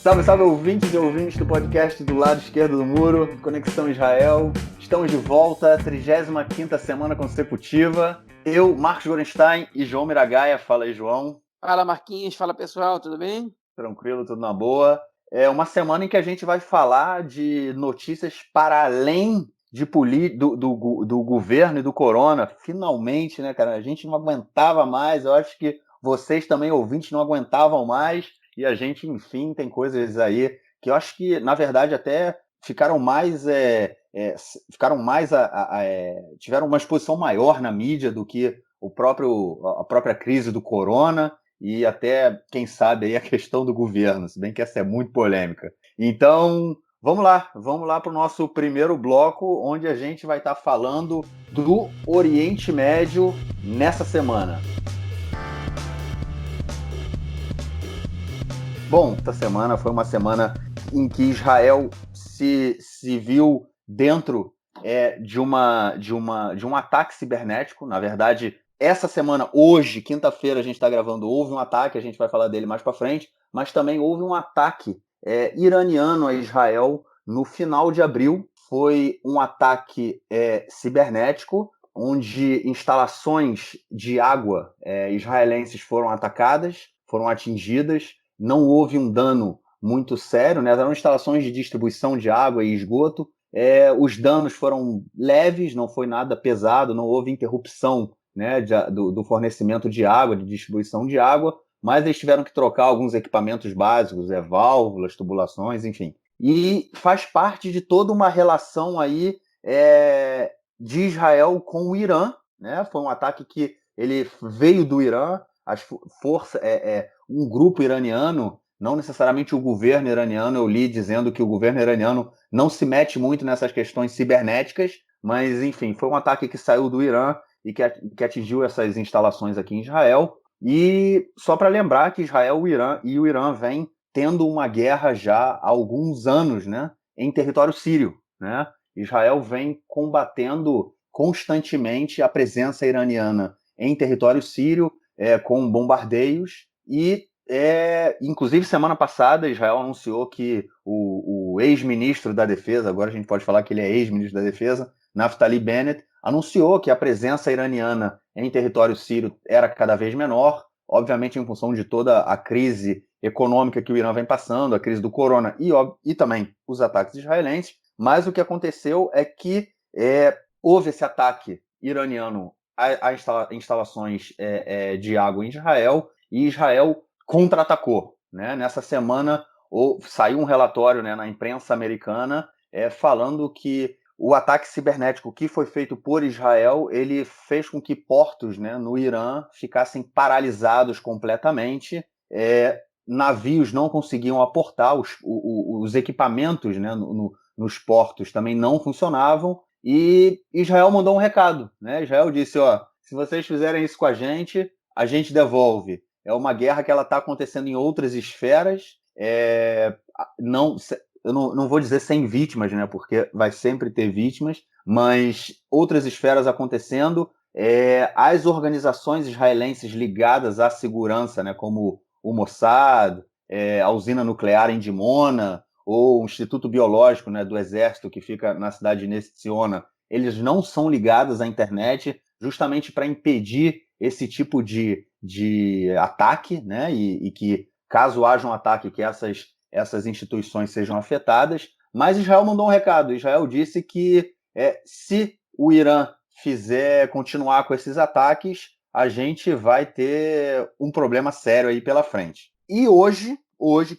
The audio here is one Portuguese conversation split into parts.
Salve, salve, ouvintes e ouvintes do podcast do lado esquerdo do muro, Conexão Israel. Estamos de volta, 35ª semana consecutiva. Eu, Marcos Gorenstein e João Miragaia. Fala aí, João. Fala, Marquinhos. Fala, pessoal. Tudo bem? Tranquilo, tudo na boa. É uma semana em que a gente vai falar de notícias para além do governo e do corona. Finalmente, né, cara? A gente não aguentava mais. Eu acho que vocês também, ouvintes, não aguentavam mais. E a gente, enfim, tem coisas aí que eu acho que, na verdade, até ficaram mais. Tiveram uma exposição maior na mídia do que a própria crise do corona e até, quem sabe, aí a questão do governo, se bem que essa é muito polêmica. Então, vamos lá para o nosso primeiro bloco, onde a gente vai estar falando do Oriente Médio nessa semana. Bom, essa semana foi uma semana em que Israel se viu dentro de um ataque cibernético. Na verdade, essa semana, hoje, quinta-feira, a gente está gravando, houve um ataque, a gente vai falar dele mais para frente, mas também houve um ataque iraniano a Israel no final de abril. Foi um ataque cibernético, onde instalações de água israelenses foram atacadas, foram atingidas. Não houve um dano muito sério, né? Eram instalações de distribuição de água e esgoto. Os danos foram leves, não foi nada pesado, não houve interrupção, né, do fornecimento de água, de distribuição de água, mas eles tiveram que trocar alguns equipamentos básicos, válvulas, tubulações, enfim. E faz parte de toda uma relação aí de Israel com o Irã, né? Foi um ataque que ele veio do Irã, as forças, um grupo iraniano, não necessariamente o governo iraniano, eu li dizendo que o governo iraniano não se mete muito nessas questões cibernéticas, mas enfim, foi um ataque que saiu do Irã e que atingiu essas instalações aqui em Israel. E só para lembrar que Israel e o Irã vêm tendo uma guerra já há alguns anos, né, em território sírio, né? Israel vem combatendo constantemente a presença iraniana em território sírio, com bombardeios e inclusive, semana passada, Israel anunciou que o ex-ministro da Defesa, agora a gente pode falar que ele é ex-ministro da Defesa, Naftali Bennett, anunciou que a presença iraniana em território sírio era cada vez menor, obviamente em função de toda a crise econômica que o Irã vem passando, a crise do corona e também os ataques israelenses, mas o que aconteceu é que houve esse ataque iraniano a instalações de água em Israel, e Israel contra-atacou, né? Nessa semana saiu um relatório, né, na imprensa americana falando que o ataque cibernético que foi feito por Israel, ele fez com que portos, né, no Irã ficassem paralisados completamente, navios não conseguiam aportar, os equipamentos, né, nos portos também não funcionavam, e Israel mandou um recado, né? Israel disse, se vocês fizerem isso com a gente devolve. É uma guerra que ela está acontecendo em outras esferas. Eu não vou dizer sem vítimas, né? Porque vai sempre ter vítimas, mas outras esferas acontecendo. As organizações israelenses ligadas à segurança, né? Como o Mossad, a usina nuclear em Dimona, ou o Instituto Biológico, né, do Exército, que fica na cidade de Ness Tziona, eles não são ligados à internet justamente para impedir esse tipo de ataque, né? E que, caso haja um ataque, que essas instituições sejam afetadas. Mas Israel mandou um recado. Israel disse que se o Irã continuar com esses ataques, a gente vai ter um problema sério aí pela frente. E hoje,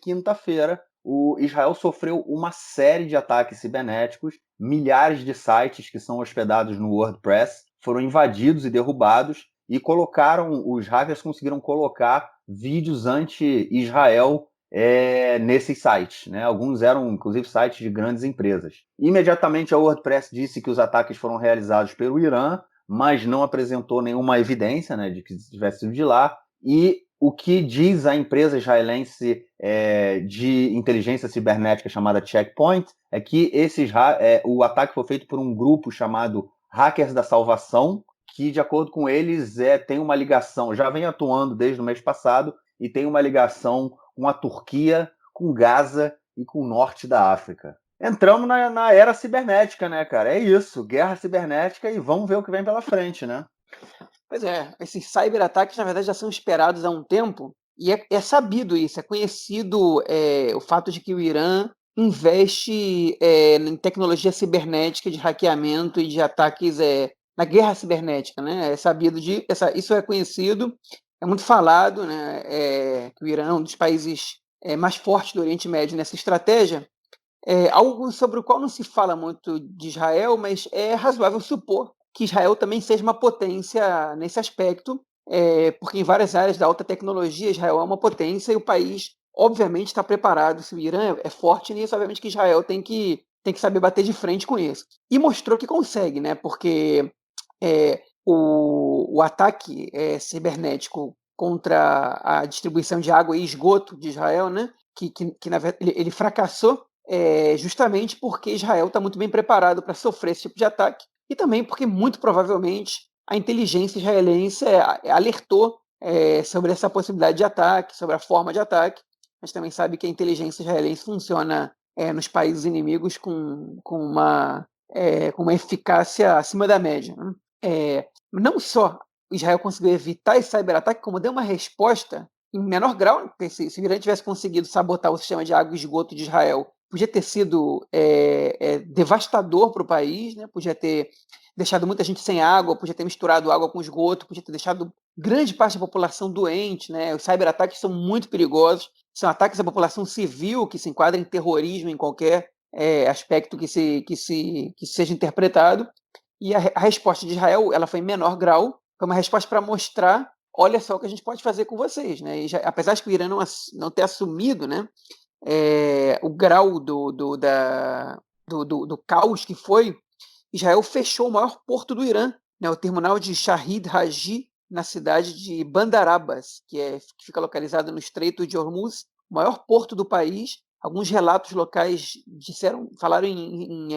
quinta-feira, o Israel sofreu uma série de ataques cibernéticos, milhares de sites que são hospedados no WordPress foram invadidos e derrubados, e os hackers conseguiram colocar vídeos anti-Israel nesses sites, né? Alguns eram, inclusive, sites de grandes empresas. Imediatamente, a WordPress disse que os ataques foram realizados pelo Irã, mas não apresentou nenhuma evidência, né, de que tivesse sido de lá. E o que diz a empresa israelense de inteligência cibernética chamada Checkpoint é que o ataque foi feito por um grupo chamado Hackers da Salvação, que, de acordo com eles, tem uma ligação, já vem atuando desde o mês passado, e tem uma ligação com a Turquia, com Gaza e com o norte da África. Entramos na era cibernética, né, cara? É isso, guerra cibernética e vamos ver o que vem pela frente, né? Pois é, esses cyberataques, na verdade, já são esperados há um tempo, e é sabido isso, é conhecido o fato de que o Irã investe em tecnologia cibernética de hackeamento e de ataques na guerra cibernética, né? É sabido isso é conhecido, é muito falado, né? Que o Irã é um dos países mais fortes do Oriente Médio nessa estratégia. Algo sobre o qual não se fala muito de Israel, mas é razoável supor que Israel também seja uma potência nesse aspecto, porque em várias áreas da alta tecnologia Israel é uma potência e o país, obviamente, está preparado. Se o Irã é forte nisso, obviamente que Israel tem que saber bater de frente com isso. E mostrou que consegue, né? Porque o ataque cibernético contra a distribuição de água e esgoto de Israel, né? Que na verdade ele fracassou justamente porque Israel está muito bem preparado para sofrer esse tipo de ataque e também porque, muito provavelmente, a inteligência israelense alertou sobre essa possibilidade de ataque, sobre a forma de ataque. A gente também sabe que a inteligência israelense funciona nos países inimigos com uma eficácia acima da média, né? Não só Israel conseguiu evitar esse cyberataque, como deu uma resposta em menor grau, porque se o Irã tivesse conseguido sabotar o sistema de água e esgoto de Israel, podia ter sido devastador para o país, né? Podia ter deixado muita gente sem água, podia ter misturado água com esgoto, podia ter deixado grande parte da população doente, né? Os cyberataques são muito perigosos, são ataques à população civil que se enquadram em terrorismo em qualquer aspecto que seja interpretado. E a resposta de Israel ela foi em menor grau, foi uma resposta para mostrar, olha só o que a gente pode fazer com vocês, né? Apesar de que o Irã não ter assumido, né, o grau do caos que foi, Israel fechou o maior porto do Irã, né, o terminal de Shahid Haji, na cidade de Bandar Abbas, que fica localizado no Estreito de Hormuz, o maior porto do país. Alguns relatos locais falaram em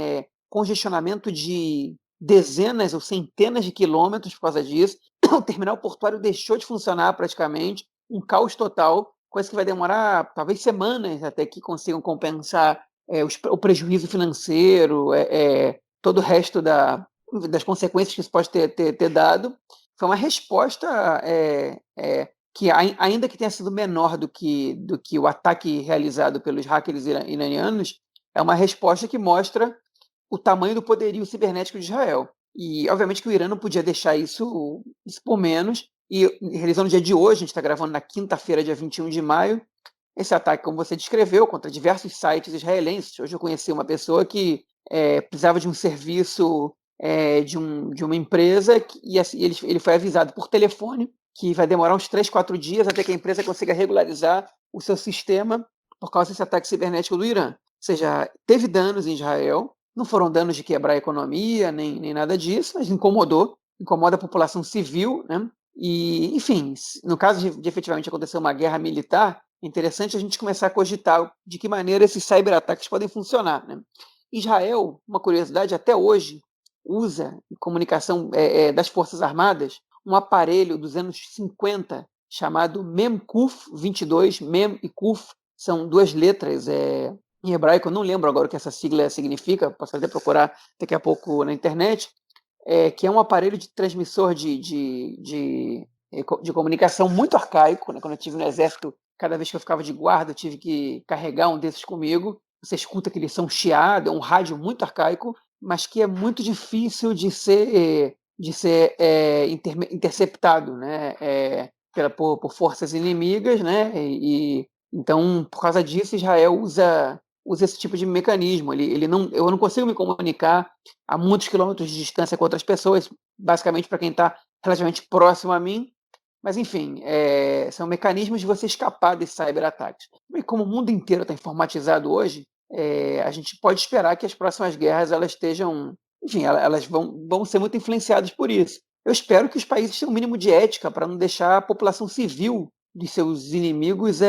congestionamento de dezenas ou centenas de quilômetros por causa disso. O terminal portuário deixou de funcionar praticamente, um caos total, coisa que vai demorar talvez semanas até que consigam compensar o prejuízo financeiro, todo o resto das consequências que isso pode ter dado. Foi uma resposta que, ainda que tenha sido menor do que o ataque realizado pelos hackers iranianos, é uma resposta que mostra o tamanho do poderio cibernético de Israel. E, obviamente, que o Irã não podia deixar isso por menos. E, realizando no dia de hoje, a gente está gravando na quinta-feira, dia 21 de maio, esse ataque, como você descreveu, contra diversos sites israelenses. Hoje eu conheci uma pessoa que precisava de um serviço de uma empresa e assim, ele foi avisado por telefone que vai demorar uns 3, 4 dias até que a empresa consiga regularizar o seu sistema por causa desse ataque cibernético do Irã. Ou seja, teve danos em Israel, não foram danos de quebrar a economia, nem nada disso, mas incomoda a população civil, né? E, enfim, no caso de efetivamente acontecer uma guerra militar, é interessante a gente começar a cogitar de que maneira esses cyberataques podem funcionar, né? Israel, uma curiosidade, até hoje usa em comunicação das Forças Armadas um aparelho dos anos 50 chamado MEMKUF 22. MEM e KUF são duas letras em hebraico, eu não lembro agora o que essa sigla significa, posso até procurar daqui a pouco na internet, que é um aparelho de transmissor de comunicação muito arcaico, né? Quando eu estive no exército, cada vez que eu ficava de guarda, eu tive que carregar um desses comigo. Você escuta aquele som chiado, é um rádio muito arcaico, mas que é muito difícil de ser interceptado, né? Por forças inimigas, né? Então, por causa disso, Israel usa esse tipo de mecanismo. Eu não consigo me comunicar a muitos quilômetros de distância com outras pessoas, basicamente para quem está relativamente próximo a mim. Mas, enfim, são mecanismos de você escapar desses cyberataques. E como o mundo inteiro está informatizado hoje, a gente pode esperar que as próximas guerras elas estejam, enfim, elas vão ser muito influenciadas por isso. Eu espero que os países tenham um mínimo de ética para não deixar a população civil de seus inimigos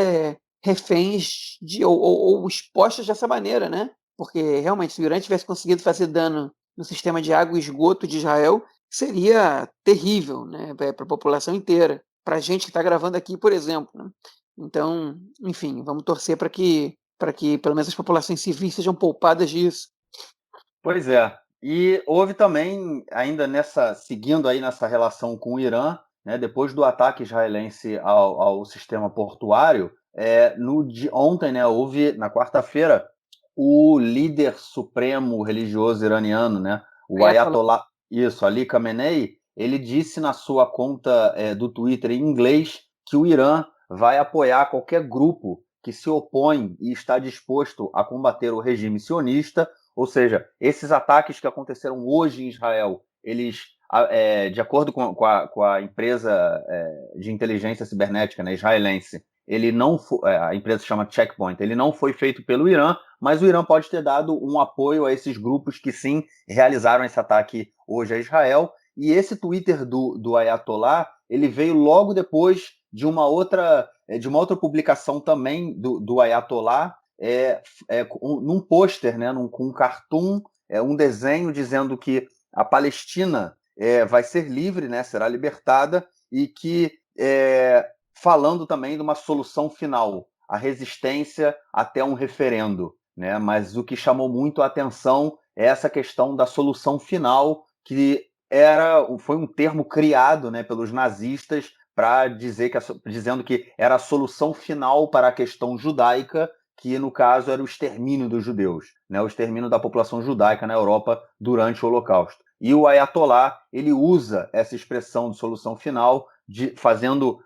reféns ou expostas dessa maneira, né? Porque realmente, se o Irã tivesse conseguido fazer dano no sistema de água e esgoto de Israel, seria terrível, né? Para a população inteira, para a gente que está gravando aqui, por exemplo, né? Então, enfim, vamos torcer para que para que pelo menos as populações civis sejam poupadas disso. Pois é. E houve também, ainda seguindo aí nessa relação com o Irã, né, depois do ataque israelense ao sistema portuário, ontem, né, houve, na quarta-feira, o líder supremo religioso iraniano, né, o Ayatollah. Ayatollah, isso, Ali Khamenei, ele disse na sua conta do Twitter em inglês que o Irã vai apoiar qualquer grupo que se opõe e está disposto a combater o regime sionista. Ou seja, esses ataques que aconteceram hoje em Israel, eles, de acordo com a empresa de inteligência cibernética, né, israelense, ele não a empresa se chama Checkpoint, ele não foi feito pelo Irã, mas o Irã pode ter dado um apoio a esses grupos que sim realizaram esse ataque hoje a Israel. E esse Twitter do Ayatollah, ele veio logo depois de uma outra publicação também do Ayatollah, num pôster, né, com um cartoon, um desenho dizendo que a Palestina vai ser livre, né, será libertada, e que falando também de uma solução final, a resistência até um referendo, né? Mas o que chamou muito a atenção é essa questão da solução final, que foi um termo criado, né, pelos nazistas para dizendo que era a solução final para a questão judaica, que no caso era o extermínio dos judeus, né, o extermínio da população judaica na Europa durante o Holocausto. E o Ayatollah, ele usa essa expressão de solução final, fazendo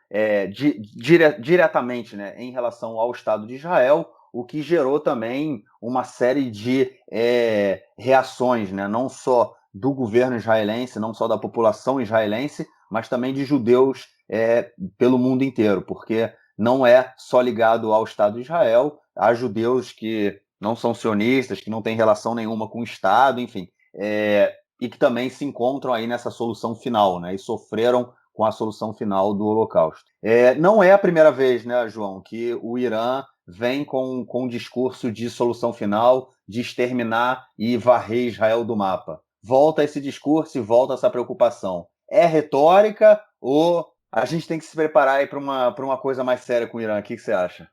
diretamente, né, em relação ao Estado de Israel, o que gerou também uma série de reações, né, não só do governo israelense, não só da população israelense, mas também de judeus pelo mundo inteiro, porque não é só ligado ao Estado de Israel, há judeus que não são sionistas, que não têm relação nenhuma com o Estado, enfim, e que também se encontram aí nessa solução final, né, e sofreram com a solução final do Holocausto. Não é a primeira vez, né, João, que o Irã vem com um discurso de solução final, de exterminar e varrer Israel do mapa. Volta esse discurso e volta essa preocupação. É retórica ou a gente tem que se preparar aí para uma coisa mais séria com o Irã? O que você acha?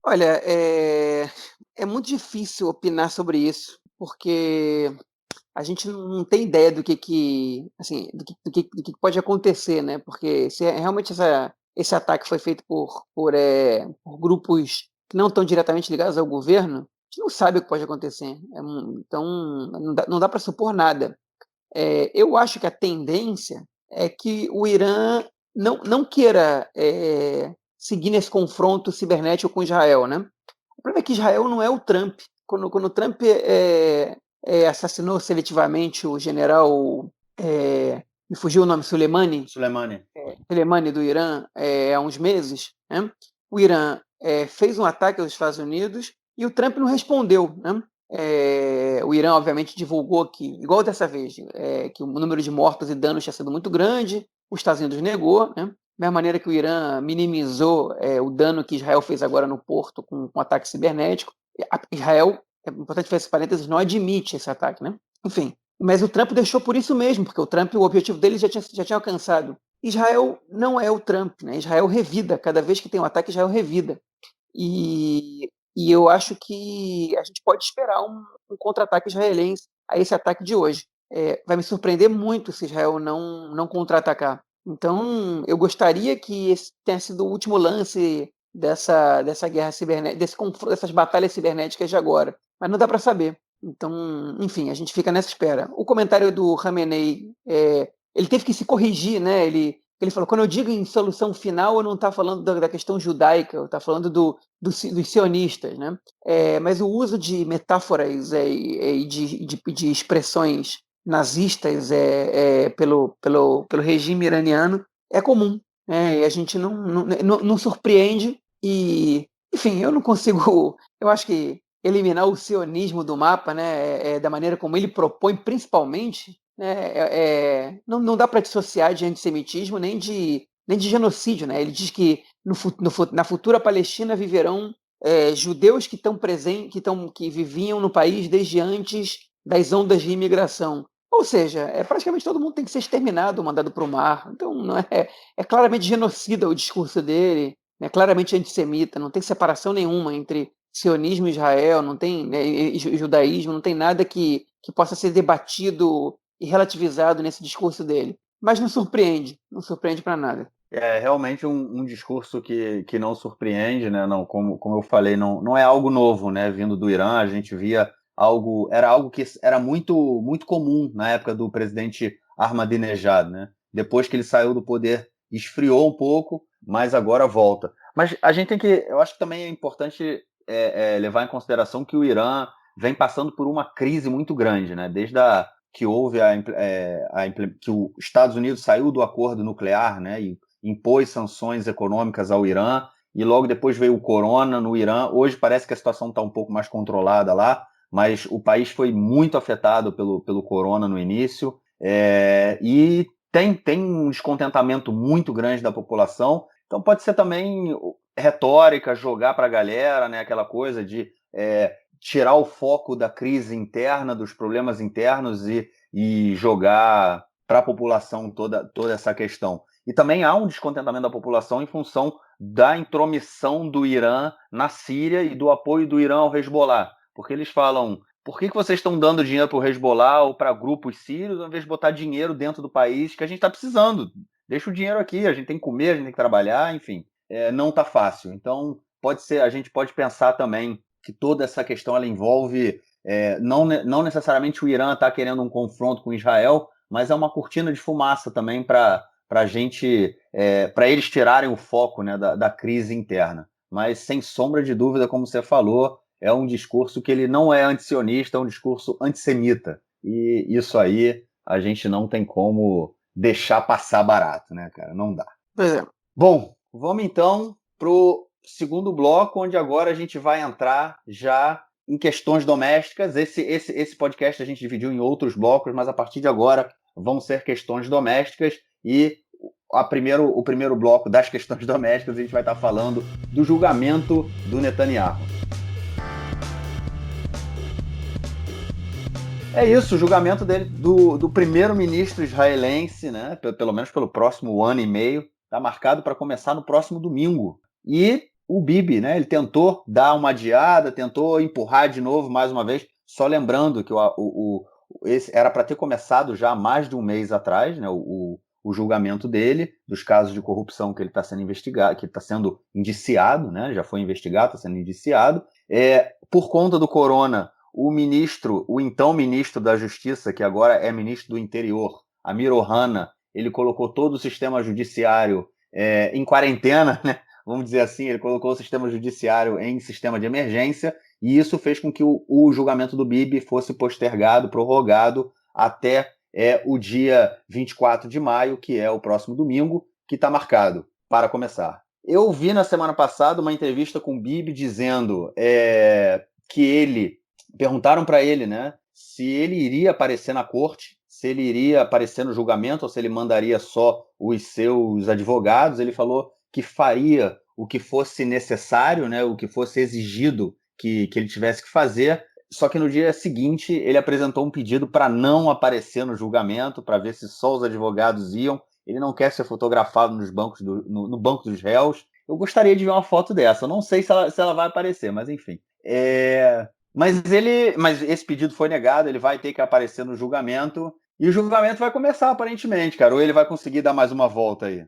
Olha, é muito difícil opinar sobre isso, porque a gente não tem ideia assim, do que pode acontecer, né? Porque se realmente esse ataque foi feito por grupos que não estão diretamente ligados ao governo, a gente não sabe o que pode acontecer. Então, não dá para supor nada. Eu acho que a tendência é que o Irã não queira seguir nesse confronto cibernético com Israel, né? O problema é que Israel não é o Trump. Quando o Trump assassinou seletivamente o general, me fugiu o nome, Soleimani do Irã, há uns meses, né? O Irã fez um ataque aos Estados Unidos e o Trump não respondeu, né? O Irã, obviamente, divulgou que, igual dessa vez, que o número de mortos e danos tinha sido muito grande, os Estados Unidos negou, né? Da mesma maneira que o Irã minimizou o dano que Israel fez agora no porto com um ataque cibernético. Israel, é importante fazer esse parênteses, não admite esse ataque, né? Enfim, mas o Trump deixou por isso mesmo, porque o objetivo dele já tinha alcançado. Israel não é o Trump, né? Israel revida, cada vez que tem um ataque, Israel revida. E eu acho que a gente pode esperar um contra-ataque israelense a esse ataque de hoje. Vai me surpreender muito se Israel não contra-atacar. Então, eu gostaria que esse tenha sido o último lance dessa guerra cibernética, dessas batalhas cibernéticas de agora. Mas não dá para saber. Então, enfim, a gente fica nessa espera. O comentário do Khamenei, ele teve que se corrigir, né? Ele falou, quando eu digo em solução final, eu não estou falando da questão judaica, eu estou falando dos sionistas, né? Mas o uso de metáforas e de expressões nazistas pelo regime iraniano é comum, né? E a gente não surpreende e, enfim, eu não consigo, eu acho que eliminar o sionismo do mapa, né, da maneira como ele propõe, principalmente, né, não dá para dissociar de antissemitismo nem de genocídio, né? Ele diz que na futura Palestina viverão judeus que estão presentes, que viviam no país desde antes das ondas de imigração. Ou seja, praticamente todo mundo tem que ser exterminado, mandado para o mar. Então, não é claramente genocida o discurso dele, é claramente antissemita, não tem separação nenhuma entre sionismo e Israel, não tem, né, e judaísmo, não tem nada que possa ser debatido e relativizado nesse discurso dele. Mas não surpreende para nada. É realmente um discurso que não surpreende, né? Não, como eu falei, não é algo novo, né? Vindo do Irã, a gente via era algo que era muito comum na época do presidente Ahmadinejad, né? Depois que ele saiu do poder, esfriou um pouco, mas agora volta. Mas a gente tem que, eu acho que também é importante levar em consideração que o Irã vem passando por uma crise muito grande, né? Desde que houve que os Estados Unidos saiu do acordo nuclear, né? E impôs sanções econômicas ao Irã, e logo depois veio o corona no Irã. Hoje parece que a situação está um pouco mais controlada lá, mas o país foi muito afetado pelo corona no início, e tem um descontentamento muito grande da população. Então pode ser também retórica, jogar para a galera, né, aquela coisa de tirar o foco da crise interna, dos problemas internos, e jogar para a população toda essa questão. E também há um descontentamento da população em função da intromissão do Irã na Síria e do apoio do Irã ao Hezbollah. Porque eles falam, por que vocês estão dando dinheiro para o Hezbollah ou para grupos sírios, ao invés de botar dinheiro dentro do país que a gente está precisando? Deixa o dinheiro aqui, a gente tem que comer, a gente tem que trabalhar, enfim. Não está fácil. Então, a gente pode pensar também que toda essa questão ela envolve, não necessariamente o Irã está querendo um confronto com Israel, mas é uma cortina de fumaça também para para eles tirarem o foco, né, da crise interna. Mas, sem sombra de dúvida, como você falou, é um discurso que ele não é antisionista, é um discurso antissemita. E isso aí a gente não tem como deixar passar barato, né, cara? Não dá. Pois é. Bom, vamos então pro segundo bloco, onde agora a gente vai entrar já em questões domésticas. Esse podcast a gente dividiu em outros blocos, mas a partir de agora vão ser questões domésticas, e o primeiro bloco das questões domésticas a gente vai estar falando do julgamento do Netanyahu. É isso, o julgamento dele, do primeiro-ministro israelense, né, pelo menos pelo próximo ano e meio, está marcado para começar no próximo domingo. E o Bibi, né, ele tentou dar uma adiada, tentou empurrar de novo mais uma vez, só lembrando que esse era para ter começado já há mais de um mês atrás, né, o julgamento dele, dos casos de corrupção que ele está sendo investigado, que está sendo indiciado, né, já foi investigado, está sendo indiciado. Por conta do corona, o então ministro da Justiça, que agora é ministro do Interior, Amir Ohana, ele colocou todo o sistema judiciário em quarentena, né? Vamos dizer assim, ele colocou o sistema judiciário em sistema de emergência, e isso fez com que o julgamento do Bibi fosse postergado, prorrogado, até o dia 24 de maio, que é o próximo domingo, que está marcado para começar. Eu vi na semana passada uma entrevista com o Bibi dizendo que perguntaram para ele, né, se ele iria aparecer na corte, se ele iria aparecer no julgamento ou se ele mandaria só os seus advogados. Ele falou que faria o que fosse necessário, né, o que fosse exigido que ele tivesse que fazer. Só que no dia seguinte ele apresentou um pedido para não aparecer no julgamento, para ver se só os advogados iam. Ele não quer ser fotografado no banco dos réus. Eu gostaria de ver uma foto dessa. Eu não sei se ela vai aparecer, mas enfim. Mas esse pedido foi negado, ele vai ter que aparecer no julgamento, e o julgamento vai começar, aparentemente, cara, ou ele vai conseguir dar mais uma volta aí?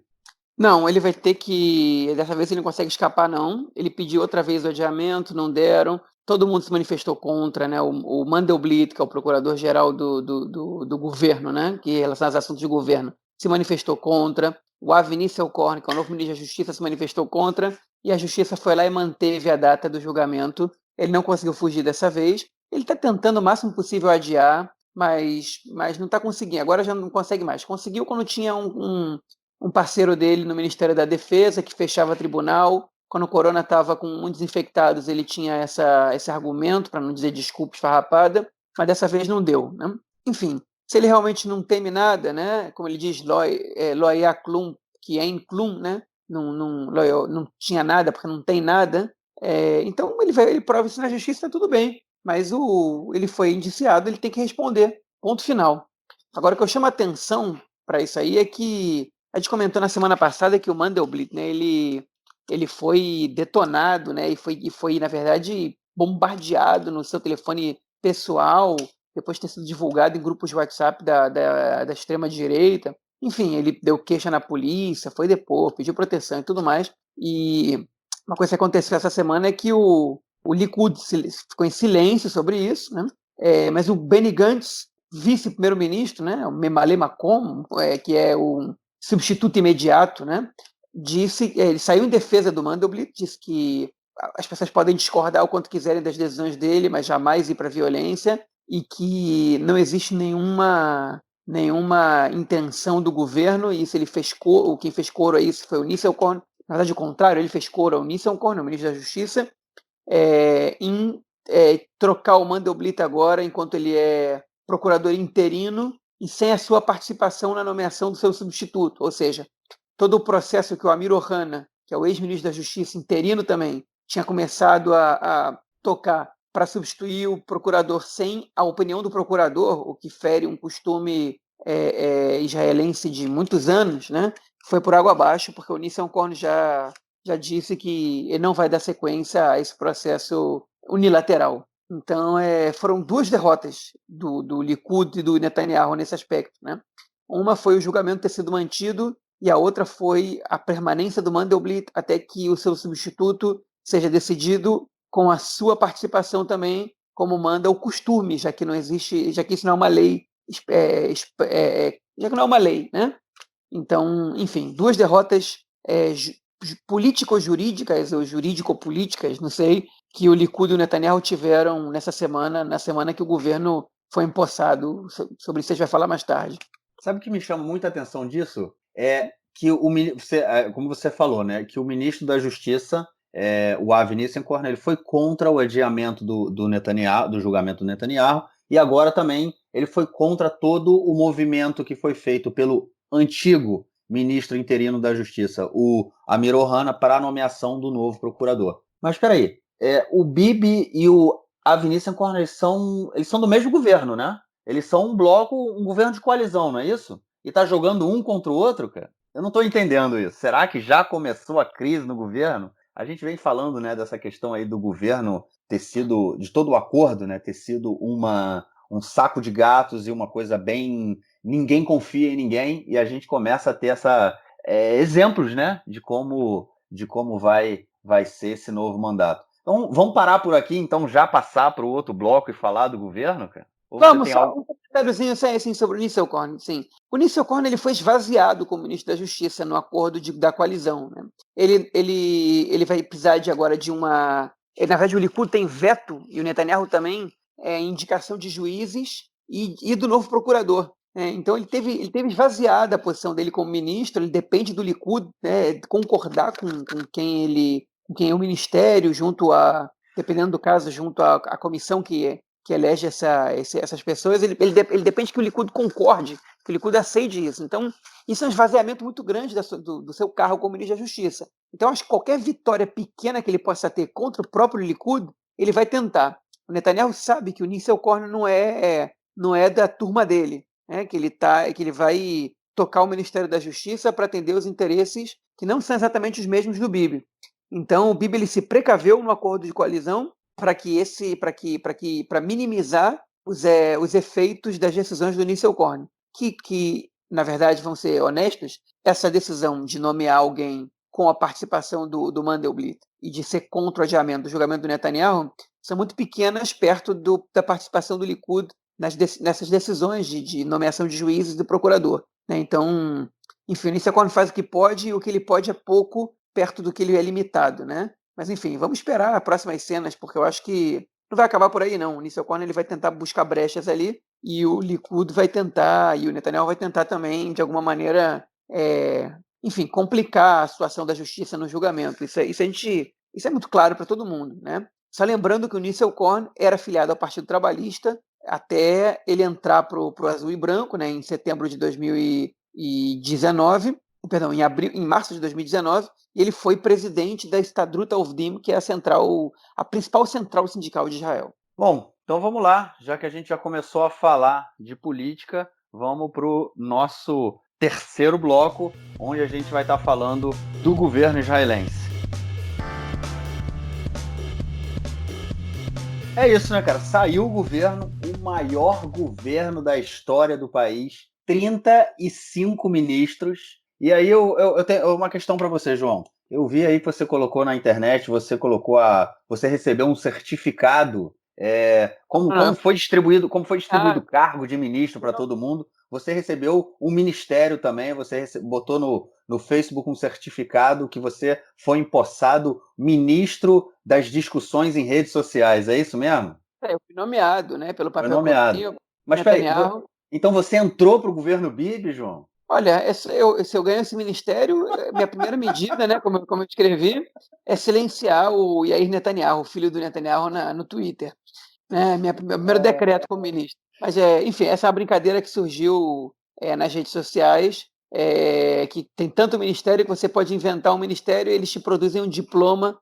Não, ele vai ter que. Dessa vez ele não consegue escapar, não. Ele pediu outra vez o adiamento, não deram. Todo mundo se manifestou contra, né? O Mandelblit, que é o procurador-geral do governo, né? Que relaciona aos assuntos de governo, se manifestou contra. O Avi Nistelkorn, que é o novo ministro da Justiça, se manifestou contra. E a Justiça foi lá e manteve a data do julgamento. Ele não conseguiu fugir dessa vez. Ele está tentando o máximo possível adiar, mas não está conseguindo. Agora já não consegue mais. Conseguiu quando tinha um parceiro dele no Ministério da Defesa que fechava tribunal. Quando o corona estava com muitos infectados, ele tinha esse argumento, para não dizer desculpa esfarrapada, mas dessa vez não deu, né? Enfim, se ele realmente não teme nada, né? Como ele diz, loia klum, que é inclum, né? Não tinha nada porque não tem nada. Então ele prova isso na justiça, tá tudo bem. Mas ele foi indiciado, ele tem que responder. Ponto final. Agora, o que eu chamo a atenção para isso aí é que a gente comentou na semana passada que o Mandelblit, né, ele ele foi detonado, né, e foi, na verdade, bombardeado no seu telefone pessoal, depois de ter sido divulgado em grupos de WhatsApp da extrema-direita. Enfim, ele deu queixa na polícia, foi depor, pediu proteção e tudo mais. E uma coisa que aconteceu essa semana é que o Likud ficou em silêncio sobre isso, né? Mas o Benny Gantz, vice-primeiro-ministro, né, o Memale Makom, que é o substituto imediato, né, ele saiu em defesa do Mandelblit, disse que as pessoas podem discordar o quanto quiserem das decisões dele, mas jamais ir para a violência, e que não existe nenhuma intenção do governo, e se ele fez coro, quem fez coro a isso foi o Nisselkorn, na verdade o contrário, ele fez coro ao Nisselkorn, o ministro da Justiça, em trocar o Mandelblit agora, enquanto ele é procurador interino, e sem a sua participação na nomeação do seu substituto, ou seja, todo o processo que o Amir Ohana, que é o ex-ministro da Justiça, interino também, tinha começado a tocar para substituir o procurador sem a opinião do procurador, o que fere um costume israelense de muitos anos, né? Foi por água abaixo, porque o Nisselkorn já disse que ele não vai dar sequência a esse processo unilateral. Então, foram duas derrotas do Likud e do Netanyahu nesse aspecto, né? Uma foi o julgamento ter sido mantido e a outra foi a permanência do Mandelblit até que o seu substituto seja decidido com a sua participação também, como manda o costume, já que não existe, já que isso não é uma lei, já que não é uma lei, né? Então, enfim, duas derrotas político-jurídicas ou jurídico-políticas, não sei, que o Likud e o Netanyahu tiveram nessa semana, na semana que o governo foi empossado. Sobre isso a gente vai falar mais tarde. Sabe o que me chama muita atenção disso? É que como você falou, né, que o ministro da Justiça, o Avi Nissenkorn, ele foi contra o adiamento do Netanyahu, do julgamento do Netanyahu, e agora também ele foi contra todo o movimento que foi feito pelo antigo ministro interino da Justiça, o Amir Ohana, para a nomeação do novo procurador. Mas espera aí, o Bibi e o Avi Nissenkorn, eles são do mesmo governo, né? Eles são um governo de coalizão, não é isso? E tá jogando um contra o outro, cara? Eu não tô entendendo isso. Será que já começou a crise no governo? A gente vem falando, né, dessa questão aí do governo ter sido, de todo o acordo, né, ter sido um saco de gatos e uma coisa bem... Ninguém confia em ninguém, e a gente começa a ter exemplos, né, de como vai ser esse novo mandato. Então, vamos parar por aqui, então, já passar para o outro bloco e falar do governo, cara? Vamos, só um comentáriozinho assim, sobre o Nisselkorn. Sim. O Nisselkorn ele foi esvaziado como ministro da Justiça no acordo da coalizão. Né? Ele vai precisar agora de uma... Na verdade, o Likud tem veto, e o Netanyahu também, indicação de juízes e do novo procurador. Então, ele teve esvaziada a posição dele como ministro, ele depende do Likud, né, concordar com quem é o ministério, dependendo do caso, junto à comissão que elege essas pessoas, ele depende que o Likud concorde, que o Likud aceite isso. Então, isso é um esvaziamento muito grande do seu cargo como ministro da Justiça. Então, acho que qualquer vitória pequena que ele possa ter contra o próprio Likud, ele vai tentar. O Netanyahu sabe que o Nisselkorn não é da turma dele, né? que ele vai tocar o Ministério da Justiça para atender os interesses que não são exatamente os mesmos do Bibi. Então, o Bibi ele se precaveu no acordo de coalizão para minimizar os efeitos das decisões do Nisselkorn, que na verdade, vão ser honestos, essa decisão de nomear alguém com a participação do Mandelblit e de ser contra o adiamento do julgamento do Netanyahu são muito pequenas perto da participação do Likud nessas decisões de nomeação de juízes e do procurador. Né? Então, enfim, o Nisselkorn faz o que pode e o que ele pode é pouco perto do que ele é limitado, né? Mas, enfim, vamos esperar as próximas cenas, porque eu acho que não vai acabar por aí, não. O Nisselkorn ele vai tentar buscar brechas ali, e o Likud vai tentar, e o Netanyahu vai tentar também, de alguma maneira, enfim, complicar a situação da justiça no julgamento. Isso é muito claro para todo mundo, né? Só lembrando que o Nisselkorn era afiliado ao Partido Trabalhista até ele entrar para o Azul e Branco, né, em setembro de 2019, perdão, em março de 2019, e ele foi presidente da Histadrut Avdim, que é a principal central sindical de Israel. Bom, então vamos lá, já que a gente já começou a falar de política, vamos para o nosso terceiro bloco, onde a gente vai estar falando do governo israelense. É isso, né, cara? Saiu o governo, o maior governo da história do país, 35 ministros. E aí eu tenho uma questão para você, João. Eu vi aí que você colocou na internet, você recebeu um certificado. Como Ah, como foi distribuído ah, o cargo de ministro para todo mundo? Você recebeu um ministério também, botou no Facebook um certificado que você foi empossado ministro das discussões em redes sociais, é isso mesmo? eu fui nomeado, né, pelo Foi papel que eu nomeado. tenho, Mas peraí, Netanyahu. então você entrou para o governo Bibi, João? Olha, se eu ganho esse ministério, minha primeira medida, né, como eu escrevi, é silenciar o Yair Netanyahu, o filho do Netanyahu, no Twitter. Né, meu primeiro decreto como ministro. Mas, enfim, essa é uma brincadeira que surgiu nas redes sociais, que tem tanto ministério que você pode inventar um ministério e eles te produzem um diploma,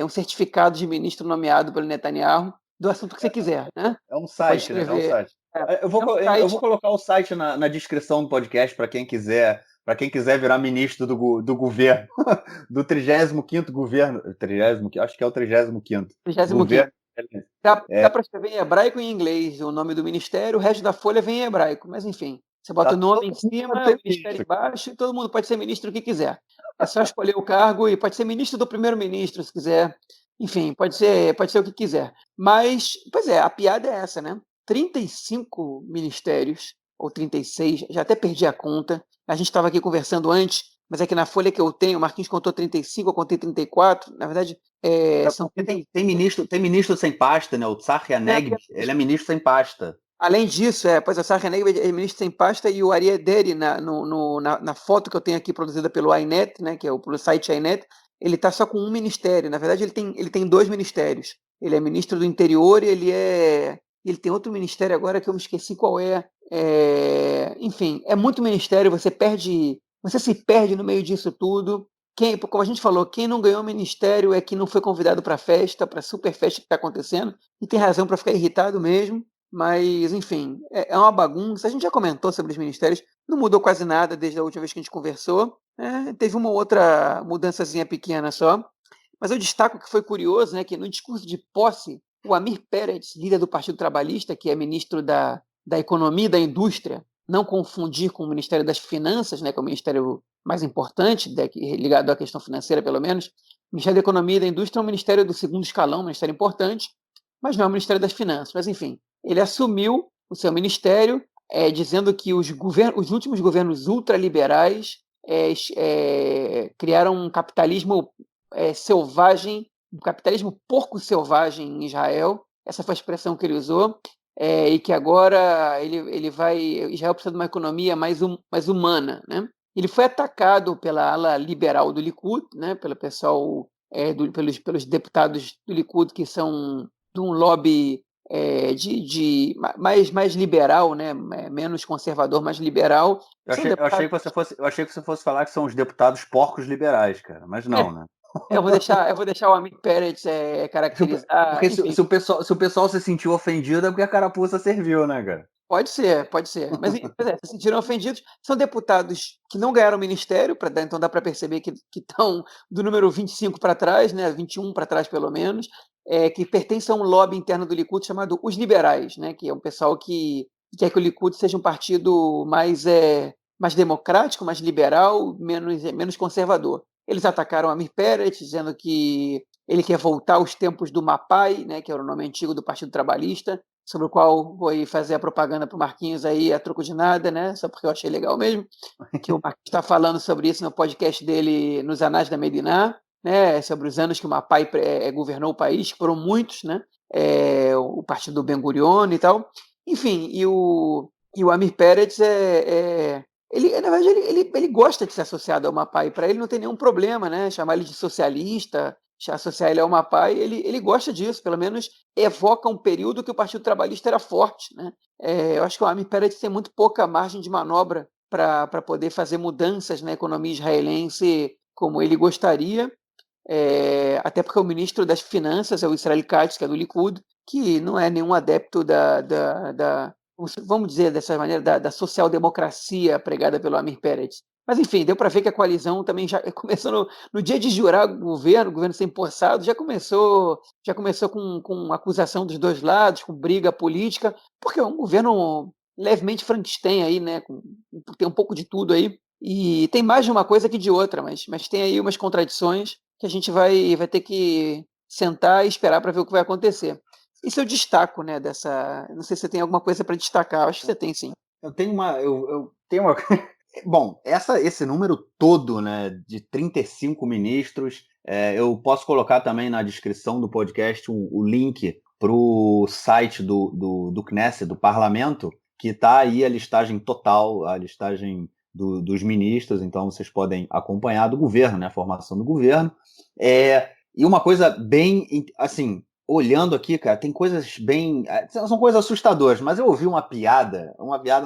um certificado de ministro nomeado pelo Netanyahu, do assunto que você quiser. Né? É um Você pode site, né? É um escrever. site. Eu É um eu site. vou colocar o site na descrição do podcast para quem quiser virar ministro do governo, do 35º governo, 30, acho que é o 35º 35º. governo. Dá É, para escrever em hebraico e em inglês o nome do ministério, o resto da folha vem em hebraico, mas enfim, você bota tá o nome todo em mundo pode cima, o ser ministério ministro. embaixo, e todo mundo pode ser ministro o que quiser. É só escolher o cargo e pode ser ministro do primeiro-ministro, se quiser. Enfim, pode ser o que quiser. Mas, pois é, a piada é essa, né? 35 ministérios, ou 36, já até perdi a conta. A gente estava aqui conversando antes, mas é que na folha que eu tenho, o Marquinhos contou 35, eu contei 34. Na verdade, são Porque tem ministro sem pasta, né? O Tsar Yaneg, ele é ministro sem pasta. Além disso, pois a Sarah Negri é ministro sem pasta e o Ariel Deri, na foto que eu tenho aqui produzida pelo iNet, né, que é pelo site iNet, ele está só com um ministério. Na verdade, ele tem dois ministérios. Ele é ministro do interior e ele tem outro ministério agora que eu me esqueci qual é. Enfim, é muito ministério, você se perde no meio disso tudo. Como a gente falou, quem não ganhou ministério é que não foi convidado para a festa, para a super festa que está acontecendo, e tem razão para ficar irritado mesmo. Mas, enfim, é uma bagunça. A gente já comentou sobre os ministérios, não mudou quase nada desde a última vez que a gente conversou. Teve uma outra mudançazinha pequena só. Mas eu destaco que foi curioso, né, que no discurso de posse, o Amir Peretz, líder do Partido Trabalhista, que é ministro da Economia e da Indústria, não confundir com o Ministério das Finanças, né, que é o ministério mais importante, ligado à questão financeira, pelo menos. O Ministério da Economia e da Indústria é um ministério do segundo escalão, um ministério importante, mas não é o Ministério das Finanças. Mas, enfim, ele assumiu o seu ministério, dizendo que os últimos governos ultraliberais criaram um capitalismo selvagem, um capitalismo porco selvagem em Israel. Essa foi a expressão que ele usou. E que agora Israel precisa de uma economia mais humana. Né? Ele foi atacado pela ala liberal do Likud, né? Pelo pessoal, pelos deputados do Likud que são de um lobby mais liberal, né? Menos conservador, mais liberal. São deputados. Eu achei que você fosse falar que são os deputados porcos liberais, cara, mas não, né? Eu vou deixar o Amir Pérez caracterizar, Porque enfim. se o pessoal se sentiu ofendido é porque a carapuça serviu, né, cara? Pode ser, pode ser. Mas se sentiram ofendidos. São deputados que não ganharam ministério, então dá para perceber que estão do número 25 para trás, né, 21 para trás pelo menos, que pertencem a um lobby interno do Likud chamado Os Liberais, né, que é um pessoal que quer que o Likud seja um partido mais democrático, mais liberal, menos conservador. Eles atacaram Amir Peretz, dizendo que ele quer voltar aos tempos do Mapai, né, que era o nome antigo do Partido Trabalhista, sobre o qual vou fazer a propaganda para o Marquinhos aí a troco de nada, né? Só porque eu achei legal mesmo, que o Marquinhos está falando sobre isso no podcast dele, nos Anais da Mediná, né? Sobre os anos que o Mapai governou o país, que foram muitos, né? O partido do Ben Gurion e tal. Enfim, e o Amir Peretz ele, na verdade, ele gosta de ser associado ao Mapai. Para ele não tem nenhum problema, né? Chamar ele de socialista, associar ele ao Mapai, ele gosta disso, pelo menos evoca um período que o Partido Trabalhista era forte. Né? Eu acho que o Amir Peretz tem muito pouca margem de manobra para poder fazer mudanças na economia israelense como ele gostaria, até porque o ministro das Finanças é o Israel Katz, que é do Likud, que não é nenhum adepto vamos dizer dessa maneira, da social-democracia pregada pelo Amir Peretz. Mas, enfim, deu para ver que a coalizão também já começou no dia de jurar o governo ser empossado, já começou com acusação dos dois lados, com briga política, porque é um governo levemente Frankenstein aí, né? Tem um pouco de tudo aí. E tem mais de uma coisa que de outra, mas tem aí umas contradições que a gente vai ter que sentar e esperar para ver o que vai acontecer. Isso eu destaco, né, dessa. Não sei se você tem alguma coisa para destacar, acho que você tem sim. Eu tenho uma. Bom, esse número todo, né, de 35 ministros, eu posso colocar também na descrição do podcast o link para o site do Knesset, do parlamento, que está aí a listagem total, a listagem dos ministros, então vocês podem acompanhar do governo, né, a formação do governo. E uma coisa bem, assim, olhando aqui, cara, tem coisas bem. São coisas assustadoras, mas eu ouvi uma piada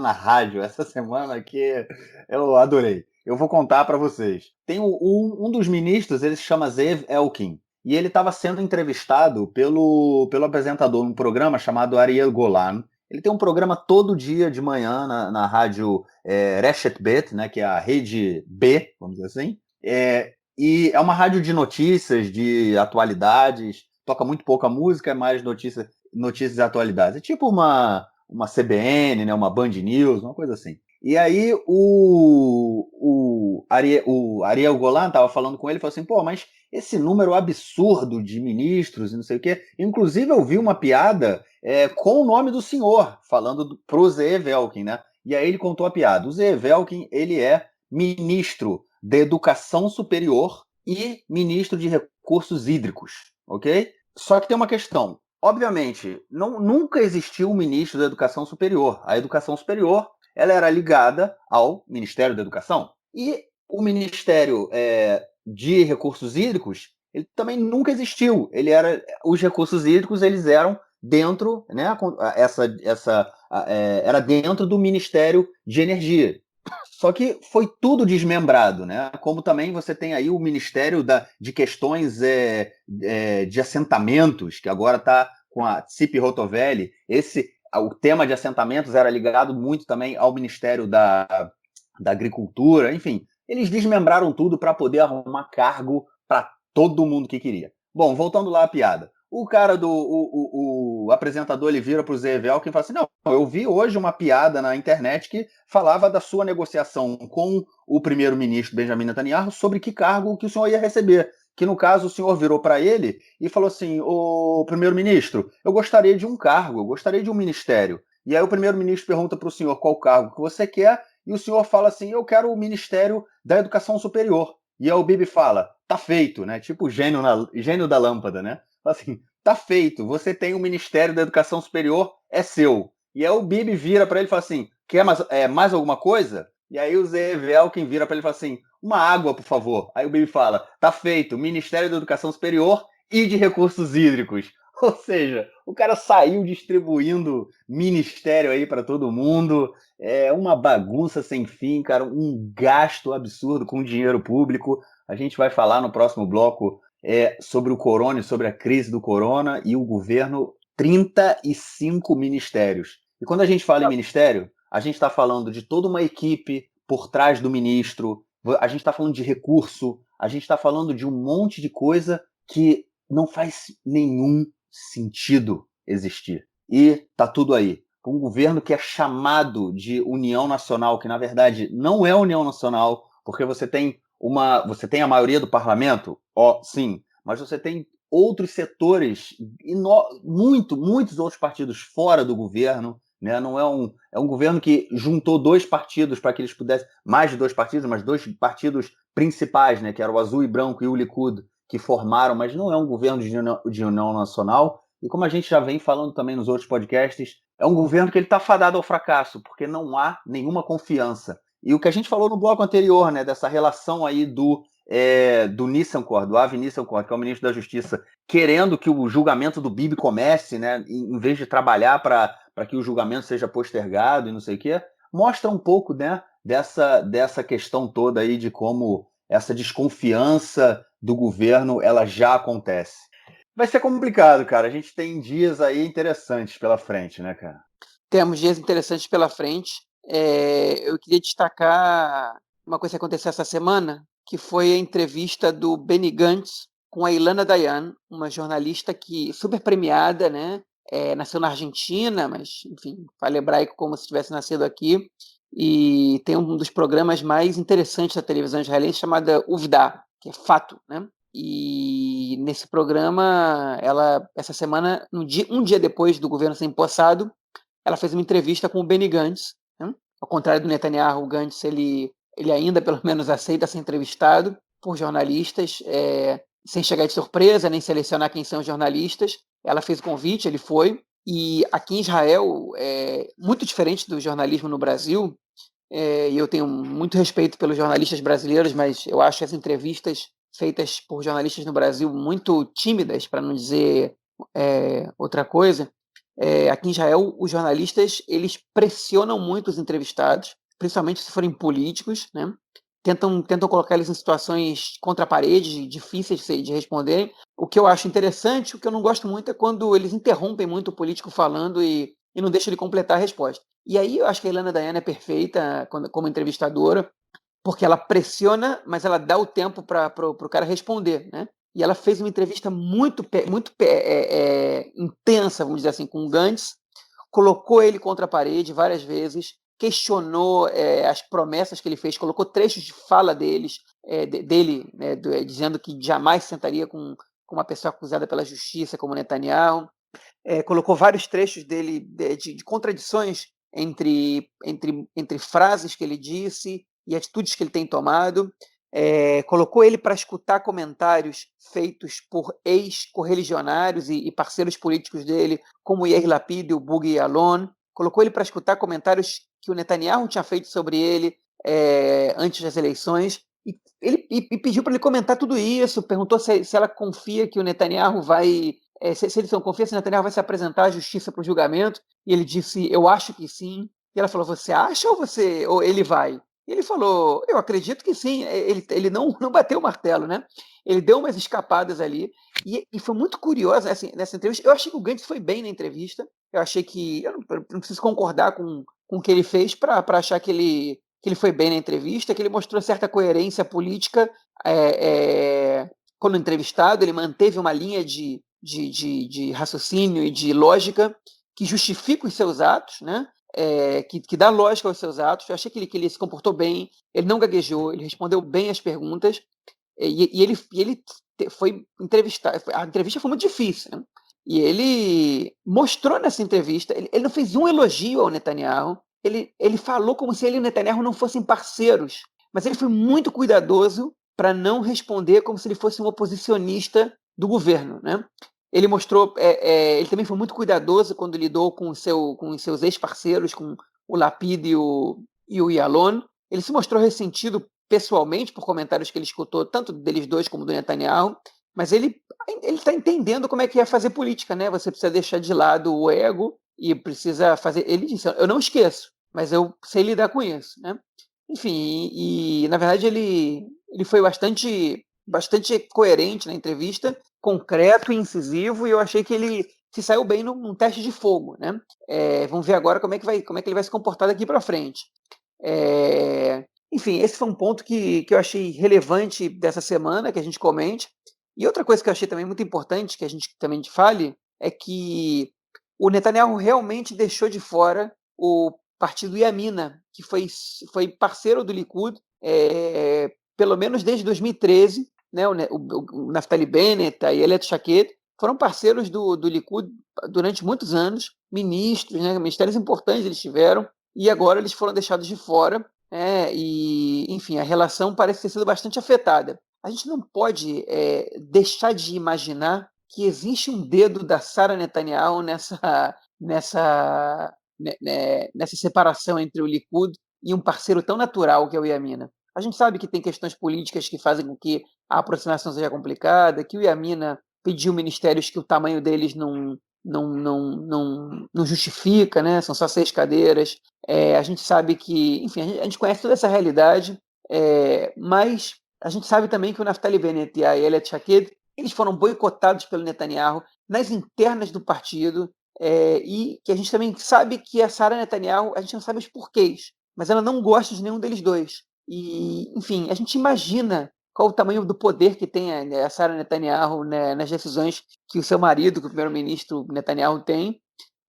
na rádio essa semana que eu adorei. Eu vou contar para vocês. Tem um dos ministros, ele se chama Zeev Elkin, e ele estava sendo entrevistado pelo apresentador num programa chamado Ariel Golan. Ele tem um programa todo dia de manhã na rádio Reshet Bet, né, que é a rede B, vamos dizer assim. E é uma rádio de notícias, de atualidades, toca muito pouca música, é mais notícias e atualidades. É tipo uma CBN, né, uma Band News, uma coisa assim. E aí o Ariel Golan estava falando com ele e falou assim, pô, mas esse número absurdo de ministros e não sei o quê. Inclusive eu vi uma piada com o nome do senhor, falando pro Zeev Elkin, né? E aí ele contou a piada. O Zeev Elkin, ele é ministro de Educação Superior e ministro de Recursos Hídricos, ok? Só que tem uma questão. Obviamente, nunca existiu um ministro da Educação Superior. A Educação Superior ela era ligada ao Ministério da Educação. E o Ministério de Recursos Hídricos, ele também nunca existiu. Os recursos hídricos eles eram dentro, né, era dentro do Ministério de Energia. Só que foi tudo desmembrado, né? Como também você tem aí o Ministério de Questões de Assentamentos, que agora está com a Tzipi Rotovelli. O tema de assentamentos era ligado muito também ao Ministério da Agricultura. Enfim, eles desmembraram tudo para poder arrumar cargo para todo mundo que queria. Bom, voltando lá à piada. O cara o apresentador, ele vira pro Zé Evelkin e fala assim, não, eu vi hoje uma piada na internet que falava da sua negociação com o primeiro-ministro Benjamin Netanyahu sobre que cargo que o senhor ia receber. Que no caso o senhor virou para ele e falou assim, ô primeiro-ministro, eu gostaria de um cargo, eu gostaria de um ministério. E aí o primeiro-ministro pergunta para o senhor qual cargo que você quer e o senhor fala assim, eu quero o Ministério da Educação Superior. E aí o Bibi fala, tá feito, né? Tipo o gênio da lâmpada, né? Assim, tá feito, você tem o Ministério da Educação Superior, é seu. E aí o Bibi vira para ele e fala assim, quer mais alguma coisa? E aí o Zé Elkin vira para ele e fala assim, uma água, por favor. Aí o Bibi fala, tá feito, Ministério da Educação Superior e de Recursos Hídricos. Ou seja, o cara saiu distribuindo ministério aí para todo mundo. É uma bagunça sem fim, cara, um gasto absurdo com dinheiro público. A gente vai falar no próximo bloco sobre o corona e sobre a crise do corona e o governo, 35 ministérios. E quando a gente fala em ministério, a gente está falando de toda uma equipe por trás do ministro, a gente está falando de recurso, a gente está falando de um monte de coisa que não faz nenhum sentido existir. E tá tudo aí. Um governo que é chamado de União Nacional, que na verdade não é União Nacional, porque você tem a maioria do parlamento, sim, mas você tem outros setores, muitos outros partidos fora do governo, né? Não é um governo que juntou dois partidos para que eles pudessem, mais de dois partidos, mas dois partidos principais, né? Que eram o Azul e Branco e o Likud, que formaram, mas não é um governo de união nacional. E como a gente já vem falando também nos outros podcasts, é um governo que ele está fadado ao fracasso, porque não há nenhuma confiança. E o que a gente falou no bloco anterior, né, dessa relação aí do Nissenkorn, do Avi Nissenkorn, que é o ministro da Justiça, querendo que o julgamento do Bibi comece, né, em vez de trabalhar para que o julgamento seja postergado e não sei o quê, mostra um pouco, né, dessa questão toda aí de como essa desconfiança do governo ela já acontece. Vai ser complicado, cara. A gente tem dias aí interessantes pela frente, né, cara? Temos dias interessantes pela frente. Eu queria destacar uma coisa que aconteceu essa semana, que foi a entrevista do Benny Gantz com a Ilana Dayan, uma jornalista que super premiada, né? Nasceu na Argentina, mas, enfim, fala hebraico como se tivesse nascido aqui, e tem um dos programas mais interessantes da televisão israelense chamada Uvda, que é fato, né? E nesse programa, ela, essa semana, um dia depois do governo ser empossado, ela fez uma entrevista com o Benny Gantz, né? Ao contrário do Netanyahu, o Gantz ele ainda pelo menos aceita ser entrevistado por jornalistas, sem chegar de surpresa, nem selecionar quem são os jornalistas. Ela fez o convite, ele foi. E aqui em Israel, muito diferente do jornalismo no Brasil, e eu tenho muito respeito pelos jornalistas brasileiros, mas eu acho as entrevistas feitas por jornalistas no Brasil muito tímidas, para não dizer outra coisa. Aqui em Israel, os jornalistas eles pressionam muito os entrevistados, principalmente se forem políticos, né? Tentam colocar eles em situações contra a parede, difíceis de responderem. O que eu acho interessante, o que eu não gosto muito é quando eles interrompem muito o político falando e não deixam ele completar a resposta. E aí eu acho que a Ilana Dayan é perfeita como entrevistadora, porque ela pressiona, mas ela dá o tempo para o cara responder, né? E ela fez uma entrevista muito intensa, vamos dizer assim, com o Gantz, colocou ele contra a parede várias vezes, questionou as promessas que ele fez, colocou trechos de fala dele, né, dizendo que jamais sentaria com uma pessoa acusada pela justiça como Netanyahu, colocou vários trechos dele de contradições entre frases que ele disse e atitudes que ele tem tomado, colocou ele para escutar comentários feitos por ex-correligionários e parceiros políticos dele, como Yair Lapid e o Bugi Yalon, colocou ele para escutar comentários que o Netanyahu tinha feito sobre ele antes das eleições, e pediu para ele comentar tudo isso, perguntou se ela confia que o Netanyahu vai se eles não confiam, se Netanyahu vai se apresentar à justiça para o julgamento, e ele disse, eu acho que sim. E ela falou, você acha ou ele vai? E ele falou, eu acredito que sim. Ele não bateu o martelo, né? Ele deu umas escapadas ali, e foi muito curioso assim, nessa entrevista. Eu achei que o Gantz foi bem na entrevista, eu achei que, eu não preciso concordar com o que ele fez para achar que ele foi bem na entrevista, que ele mostrou certa coerência política quando entrevistado, ele manteve uma linha de raciocínio e de lógica que justifica os seus atos, né? Que dá lógica aos seus atos. Eu achei que ele se comportou bem, ele não gaguejou, ele respondeu bem as perguntas, e ele foi entrevistado. A entrevista foi muito difícil, né? E ele mostrou nessa entrevista, ele não fez um elogio ao Netanyahu, ele falou como se ele e o Netanyahu não fossem parceiros, mas ele foi muito cuidadoso para não responder como se ele fosse um oposicionista do governo, né? Ele mostrou, ele também foi muito cuidadoso quando lidou com os seus ex-parceiros, com o Lapid e o Yalon. Ele se mostrou ressentido pessoalmente por comentários que ele escutou, tanto deles dois como do Netanyahu, mas ele está entendendo como é que é fazer política, né? Você precisa deixar de lado o ego e precisa fazer. Ele disse: eu não esqueço, mas eu sei lidar com isso, né? Enfim, na verdade ele foi bastante coerente na entrevista, concreto e incisivo, e eu achei que ele se saiu bem num teste de fogo, né? Vamos ver agora como é que ele vai se comportar daqui para frente. Enfim, esse foi um ponto que eu achei relevante dessa semana, que a gente comente. E outra coisa que eu achei também muito importante, que a gente também fale, é que o Netanyahu realmente deixou de fora o partido Yamina, que foi parceiro do Likud, pelo menos desde 2013, né? O Naftali Bennett, a Ayelet Shaked, foram parceiros do Likud durante muitos anos, ministros, né? Ministérios importantes eles tiveram, e agora eles foram deixados de fora, e, enfim, a relação parece ter sido bastante afetada. A gente não pode deixar de imaginar que existe um dedo da Sara Netanyahu nessa separação entre o Likud e um parceiro tão natural que é o Yamina. A gente sabe que tem questões políticas que fazem com que a aproximação seja complicada, que o Yamina pediu ministérios que o tamanho deles não justifica, né? São só 6 cadeiras. A gente sabe que, enfim, a gente conhece toda essa realidade, mas a gente sabe também que o Naftali Bennett e a Ayelet Shaked, eles foram boicotados pelo Netanyahu nas internas do partido, e que a gente também sabe que a Sara Netanyahu, a gente não sabe os porquês, mas ela não gosta de nenhum deles dois. E, enfim, a gente imagina qual o tamanho do poder que tem a Sara Netanyahu, né, nas decisões que o seu marido, que o primeiro-ministro Netanyahu tem.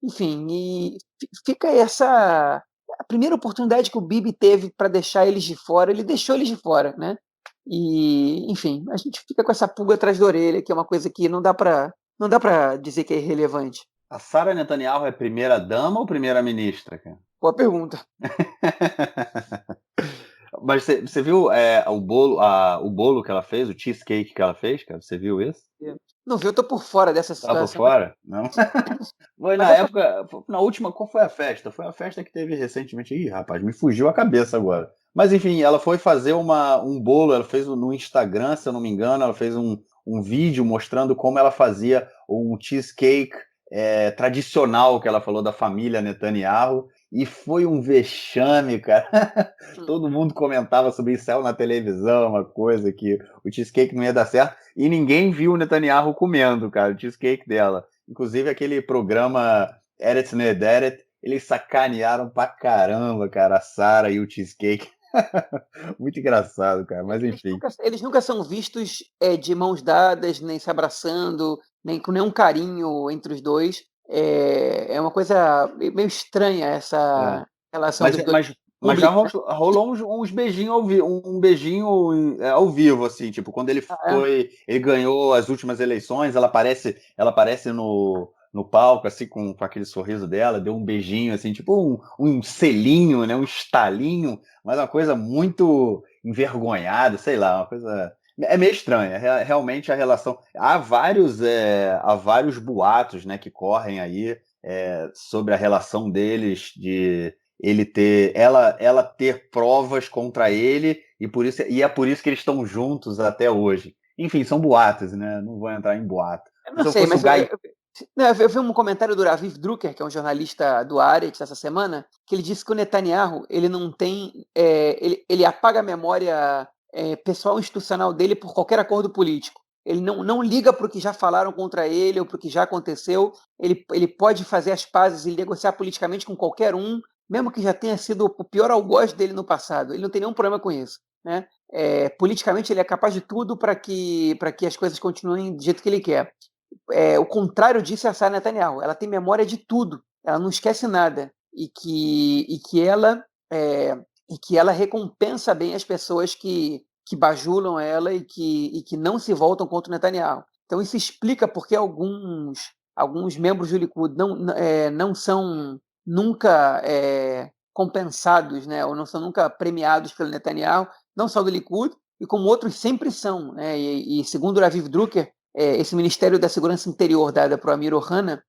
Enfim, e fica essa a primeira oportunidade que o Bibi teve para deixar eles de fora, ele deixou eles de fora, né? E, enfim, a gente fica com essa pulga atrás da orelha, que é uma coisa que não dá para dizer que é irrelevante. A Sara Netanyahu é primeira-dama ou primeira-ministra, cara? Boa pergunta. Mas você viu o bolo que ela fez, o cheesecake que ela fez, cara? Você viu isso? Não viu, eu tô por fora dessa Tá por situação. fora? Não? Foi Mas na essa, época, na última, qual foi a festa? Foi a festa que teve recentemente. Ih, rapaz, me fugiu a cabeça agora. Mas enfim, ela foi fazer um bolo, ela fez no Instagram, se eu não me engano, ela fez um vídeo mostrando como ela fazia um cheesecake tradicional, que ela falou da família Netanyahu, e foi um vexame, cara. Todo mundo comentava sobre isso, saiu na televisão, uma coisa que o cheesecake não ia dar certo, e ninguém viu o Netanyahu comendo, cara, o cheesecake dela. Inclusive aquele programa Eretz Nehederet, eles sacanearam pra caramba, cara, a Sarah e o cheesecake. Muito engraçado, cara, mas enfim. eles nunca são vistos de mãos dadas, nem se abraçando, nem com nenhum carinho entre os dois. É uma coisa meio estranha É. essa relação Mas, dos dois mas, mas já pública. rolou uns beijinhos um beijinho ao vivo, assim, tipo, quando É. ele ganhou as últimas eleições, ela aparece no palco, assim, com aquele sorriso dela, deu um beijinho, assim, tipo um selinho, né, um estalinho, mas uma coisa muito envergonhada, sei lá, uma coisa. É meio estranha, realmente a relação. Há vários boatos, né, que correm aí sobre a relação deles de ela ter provas contra ele e é por isso que eles estão juntos até hoje. Enfim, são boatos, né? Não vou entrar em boato. Eu Mas não se eu sei, fosse o mas Guy, eu vi um comentário do Raviv Drucker, que é um jornalista do Haaretz essa semana, que ele disse que o Netanyahu ele não tem, ele apaga a memória pessoal e institucional dele por qualquer acordo político. Ele não liga para o que já falaram contra ele ou para o que já aconteceu. Ele pode fazer as pazes e negociar politicamente com qualquer um, mesmo que já tenha sido o pior algoz dele no passado. Ele não tem nenhum problema com isso, né? Politicamente ele é capaz de tudo para que as coisas continuem do jeito que ele quer. O contrário disso é a Sara Netanyahu. Ela tem memória de tudo, ela não esquece nada e que ela recompensa bem as pessoas que bajulam ela e que não se voltam contra o Netanyahu. Então isso explica porque alguns membros do Likud não são nunca compensados, né, ou não são nunca premiados pelo Netanyahu, não só do Likud, e como outros sempre são. Né, e segundo o Raviv Drucker, esse Ministério da Segurança Interior dada para o Amir Ohana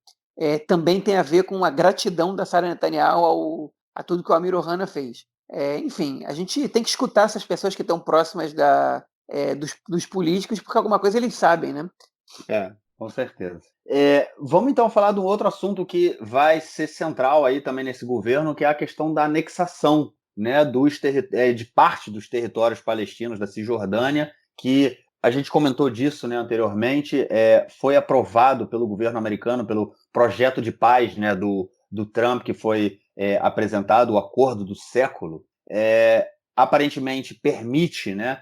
também tem a ver com a gratidão da Sara Netanyahu a tudo que o Amir Ohana fez. Enfim, a gente tem que escutar essas pessoas que estão próximas dos políticos, porque alguma coisa eles sabem, né? com certeza. Vamos então falar de um outro assunto que vai ser central aí também nesse governo, que é a questão da anexação, né, de parte dos territórios palestinos da Cisjordânia, que a gente comentou disso, né, anteriormente, foi aprovado pelo governo americano, pelo projeto de paz, né, do Trump, que foi apresentado, o acordo do século, aparentemente permite, né,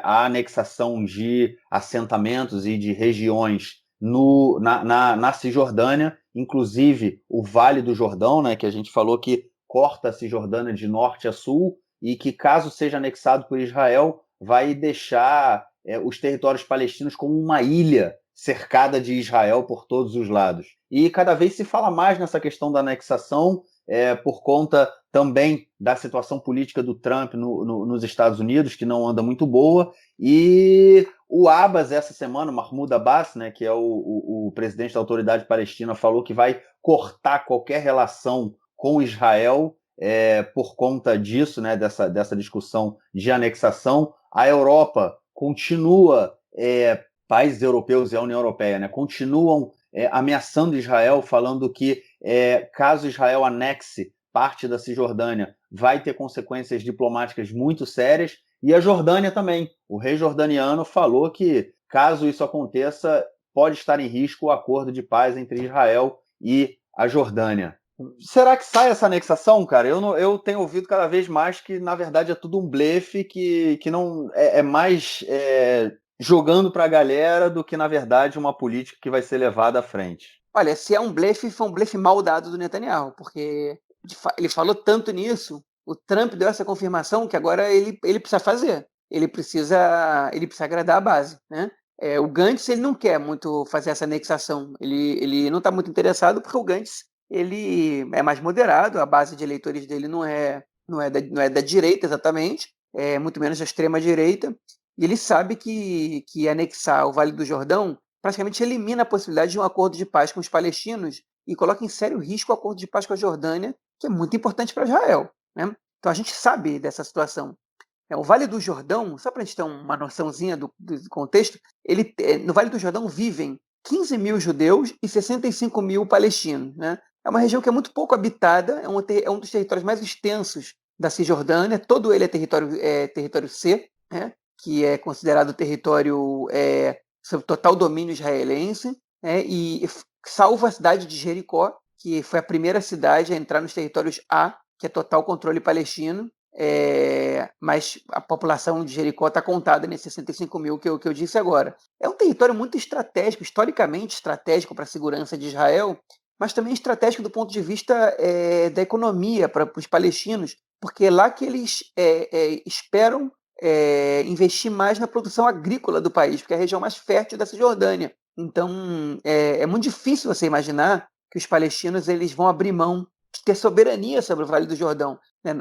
a anexação de assentamentos e de regiões na Cisjordânia, inclusive o Vale do Jordão, né, que a gente falou que corta a Cisjordânia de norte a sul e que, caso seja anexado por Israel, vai deixar os territórios palestinos como uma ilha cercada de Israel por todos os lados. E cada vez se fala mais nessa questão da anexação, por conta também da situação política do Trump nos Estados Unidos, que não anda muito boa, e o Abbas, essa semana, o Mahmoud Abbas, né, que é o presidente da Autoridade Palestina, falou que vai cortar qualquer relação com Israel por conta disso, né, dessa discussão de anexação. A Europa continua, países europeus e a União Europeia, né, continuam ameaçando Israel, falando que caso Israel anexe parte da Cisjordânia, vai ter consequências diplomáticas muito sérias, e a Jordânia também. O rei jordaniano falou que, caso isso aconteça, pode estar em risco o acordo de paz entre Israel e a Jordânia. Será que sai essa anexação, cara? Eu tenho ouvido cada vez mais que, na verdade, é tudo um blefe, que não é mais jogando para a galera do que, na verdade, uma política que vai ser levada à frente. Olha, se é um blefe, foi um blefe mal dado do Netanyahu, porque ele falou tanto nisso, o Trump deu essa confirmação que agora ele precisa fazer. Ele precisa agradar a base, né? O Gantz ele não quer muito fazer essa anexação. Ele não está muito interessado porque o Gantz ele é mais moderado, a base de eleitores dele não é da direita exatamente, muito menos da extrema direita. E ele sabe que anexar o Vale do Jordão praticamente elimina a possibilidade de um acordo de paz com os palestinos e coloca em sério risco o acordo de paz com a Jordânia, que é muito importante para Israel, né? Então a gente sabe dessa situação. O Vale do Jordão, só para a gente ter uma noçãozinha do contexto, no Vale do Jordão vivem 15 mil judeus e 65 mil palestinos, né? É uma região que é muito pouco habitada, é um dos territórios mais extensos da Cisjordânia, todo ele é território C, né? Que é considerado território sob total domínio israelense, né? E salvo a cidade de Jericó, que foi a primeira cidade a entrar nos territórios A, que é total controle palestino, mas a população de Jericó está contada nesses 65 mil que eu disse agora. É um território muito estratégico, historicamente estratégico para a segurança de Israel, mas também estratégico do ponto de vista da economia para os palestinos, porque é lá que eles esperam investir mais na produção agrícola do país, porque é a região mais fértil da Cisjordânia. Então, é muito difícil você imaginar que os palestinos eles vão abrir mão de ter soberania sobre o Vale do Jordão.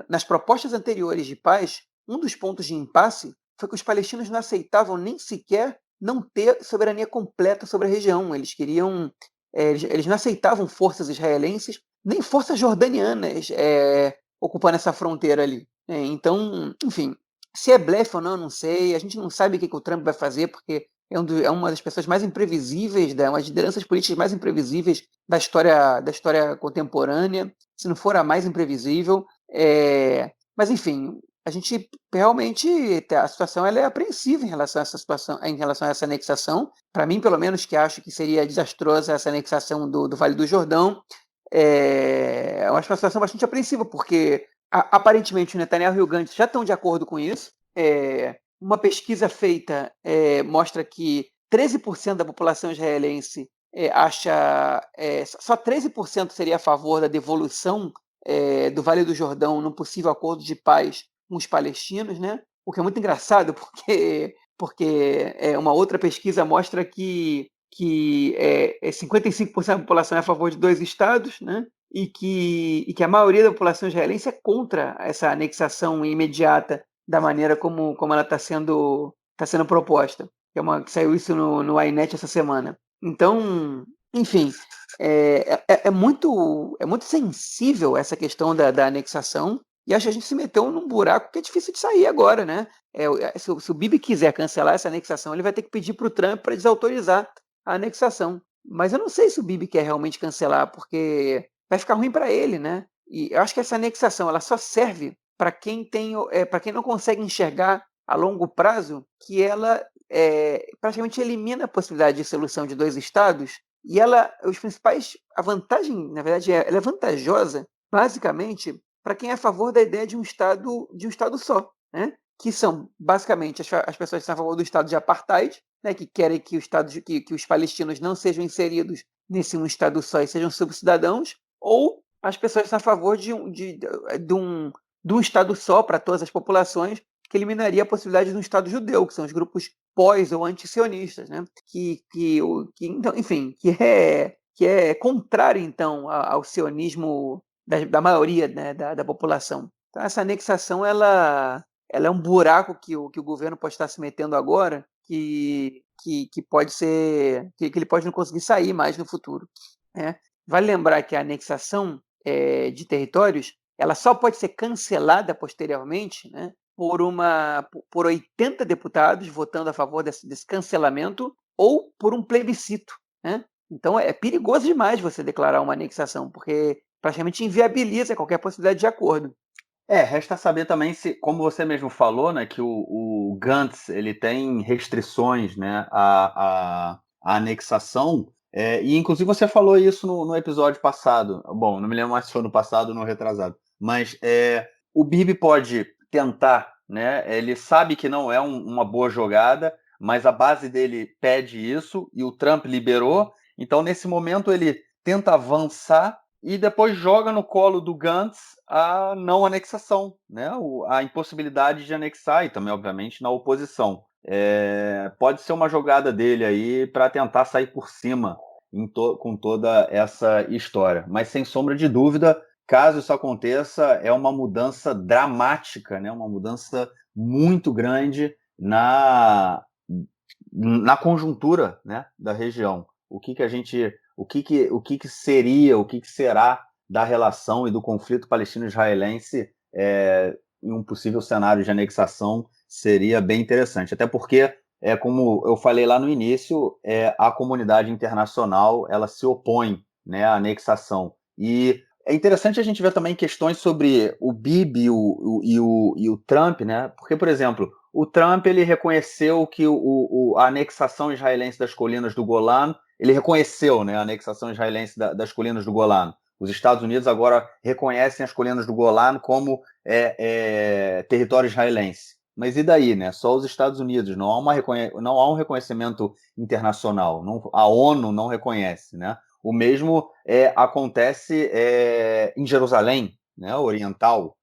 Nas propostas anteriores de paz, um dos pontos de impasse foi que os palestinos não aceitavam nem sequer não ter soberania completa sobre a região. Eles queriam, eles não aceitavam forças israelenses nem forças jordanianas ocupando essa fronteira ali. Então, enfim, se é blefe ou não, eu não sei. A gente não sabe o que o Trump vai fazer, porque é uma das pessoas mais imprevisíveis, uma das lideranças políticas mais imprevisíveis da história contemporânea, se não for a mais imprevisível. Mas, enfim, a gente realmente, a situação ela é apreensiva em relação a essa situação, em relação a essa anexação. Para mim, pelo menos, que acho que seria desastrosa essa anexação do Vale do Jordão, é uma situação bastante apreensiva, porque aparentemente o Netanyahu e o Gantz já estão de acordo com isso. Uma pesquisa feita mostra que 13% da população israelense acha. Só 13% seria a favor da devolução do Vale do Jordão num possível acordo de paz com os palestinos, né? O que é muito engraçado, porque uma outra pesquisa mostra que 55% da população é a favor de dois estados, né? E que a maioria da população israelense é contra essa anexação imediata da maneira como ela está sendo proposta. Que saiu isso no iNet essa semana. Então, enfim, é muito sensível essa questão da anexação, e acho que a gente se meteu num buraco que é difícil de sair agora, né? Se o Bibi quiser cancelar essa anexação, ele vai ter que pedir para o Trump para desautorizar a anexação. Mas eu não sei se o Bibi quer realmente cancelar, porque vai ficar ruim para ele, né? E eu acho que essa anexação ela só serve para quem para quem não consegue enxergar a longo prazo que ela praticamente elimina a possibilidade de solução de dois estados, e a vantagem, na verdade, ela é vantajosa, basicamente, para quem é a favor da ideia de um estado só, né? Que são basicamente as pessoas que são a favor do estado de apartheid, né? Que querem que os palestinos não sejam inseridos nesse um estado só e sejam subcidadãos, ou as pessoas que são a favor de um estado só para todas as populações, que eliminaria a possibilidade de um Estado judeu, que são os grupos pós- ou anti-sionistas, né? Então, enfim, que é contrário, então, ao sionismo da maioria, né, da população. Então, essa anexação ela é um buraco que o governo pode estar se metendo agora, que pode ser que ele pode não conseguir sair mais no futuro, né? Vale lembrar que a anexação de territórios ela só pode ser cancelada posteriormente, né, por 80 deputados votando a favor desse cancelamento ou por um plebiscito, né? Então é perigoso demais você declarar uma anexação, porque praticamente inviabiliza qualquer possibilidade de acordo. Resta saber também se, como você mesmo falou, né, que o Gantz ele tem restrições, né, à anexação. E inclusive você falou isso no episódio passado. Bom, não me lembro mais se foi no passado ou no retrasado. Mas o Bibi pode tentar, né? Ele sabe que não é uma boa jogada, mas a base dele pede isso e o Trump liberou. Então, nesse momento, ele tenta avançar e depois joga no colo do Gantz a não anexação, né? A impossibilidade de anexar e também, obviamente, na oposição. Pode ser uma jogada dele aí para tentar sair por cima com toda essa história. Mas, sem sombra de dúvida, caso isso aconteça, é uma mudança dramática, né? Uma mudança muito grande na conjuntura, né, da região. O que será da relação e do conflito palestino-israelense em um possível cenário de anexação seria bem interessante. Até porque, como eu falei lá no início, a comunidade internacional ela se opõe, né, à anexação. E é interessante a gente ver também questões sobre o Bibi e o Trump, né? Porque, por exemplo, o Trump ele reconheceu que a anexação israelense das colinas do Golã, ele reconheceu, né, a anexação israelense das colinas do Golã. Os Estados Unidos agora reconhecem as colinas do Golã como território israelense. Mas e daí, né? Só os Estados Unidos, não há um reconhecimento internacional, a ONU não reconhece, né? O mesmo acontece em Jerusalém, né, oriental,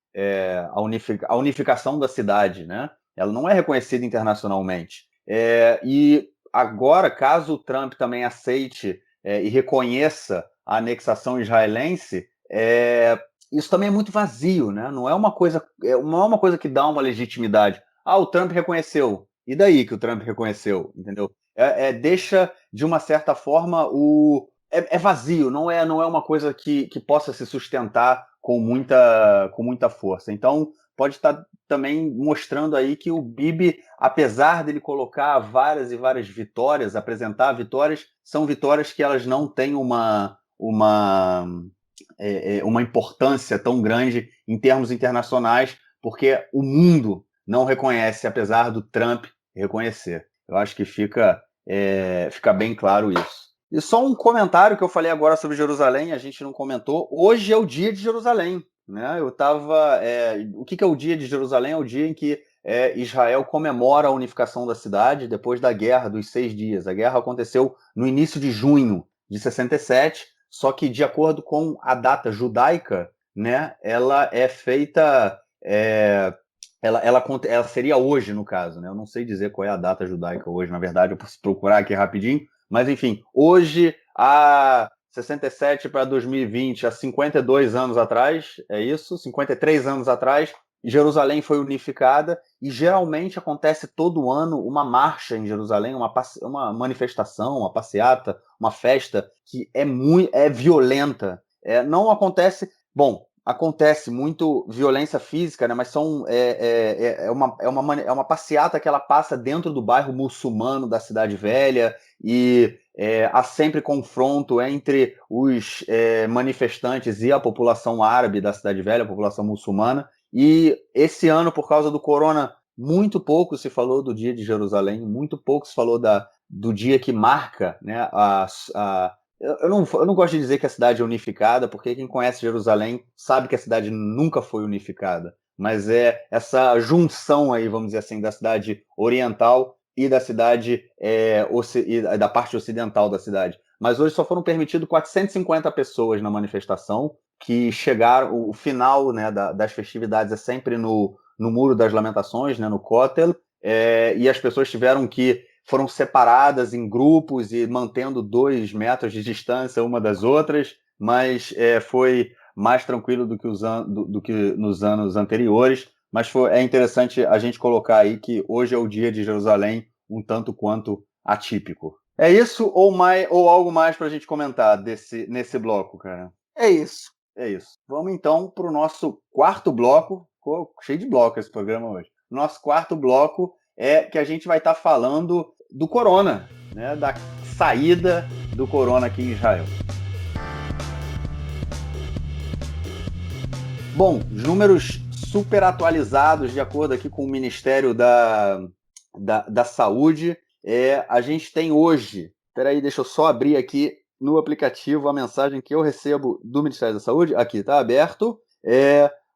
a unificação da cidade, né? Ela não é reconhecida internacionalmente. E agora, caso o Trump também aceite e reconheça a anexação israelense, isso também é muito vazio, né? Não é uma coisa que dá uma legitimidade. O Trump reconheceu. E daí que o Trump reconheceu, entendeu? Deixa, de uma certa forma, é vazio, não é uma coisa que possa se sustentar com muita força. Então, pode estar também mostrando aí que o Bibi, apesar dele colocar várias e várias vitórias, apresentar vitórias, são vitórias que elas não têm uma importância tão grande em termos internacionais, porque o mundo não reconhece, apesar do Trump reconhecer. Eu acho que fica bem claro isso. E só um comentário que eu falei agora sobre Jerusalém, a gente não comentou. Hoje é o dia de Jerusalém, né? O que é o dia de Jerusalém? É o dia em que Israel comemora a unificação da cidade depois da Guerra dos 6 Dias. A guerra aconteceu no início de junho de 67, só que de acordo com a data judaica, né? Ela é feita ela seria hoje, no caso, né? Eu não sei dizer qual é a data judaica hoje, na verdade, eu posso procurar aqui rapidinho, mas enfim, hoje, há 67 para 2020, há 52 anos atrás, é isso? 53 anos atrás, Jerusalém foi unificada e geralmente acontece todo ano uma marcha em Jerusalém, uma manifestação, uma passeata, uma festa que é violenta. Não acontece... Bom, acontece muito violência física, né? Mas é uma passeata que ela passa dentro do bairro muçulmano da Cidade Velha e há sempre confronto entre os manifestantes e a população árabe da Cidade Velha, a população muçulmana. E esse ano, por causa do corona, muito pouco se falou do Dia de Jerusalém, muito pouco se falou do dia que marca, né, eu não gosto de dizer que a cidade é unificada, porque quem conhece Jerusalém sabe que a cidade nunca foi unificada. Mas é essa junção aí, vamos dizer assim, da cidade oriental e da cidade e da parte ocidental da cidade. Mas hoje só foram permitidos 450 pessoas na manifestação, que chegaram, o final, né, das festividades é sempre no Muro das Lamentações, né, no Kotel, e as pessoas foram separadas em grupos e mantendo 2 metros de distância uma das outras, mas foi mais tranquilo do que nos anos anteriores. Mas é interessante a gente colocar aí que hoje é o dia de Jerusalém um tanto quanto atípico. É isso ou algo mais para a gente comentar nesse bloco, cara? É isso. É isso. Vamos então para o nosso quarto bloco. Ficou cheio de bloco esse programa hoje. Nosso quarto bloco é que a gente vai estar falando do corona, né? Da saída do corona aqui em Israel. Bom, os números super atualizados, de acordo aqui com o Ministério da Saúde, a gente tem hoje... Espera aí, deixa eu só abrir aqui no aplicativo a mensagem que eu recebo do Ministério da Saúde. Aqui, está aberto.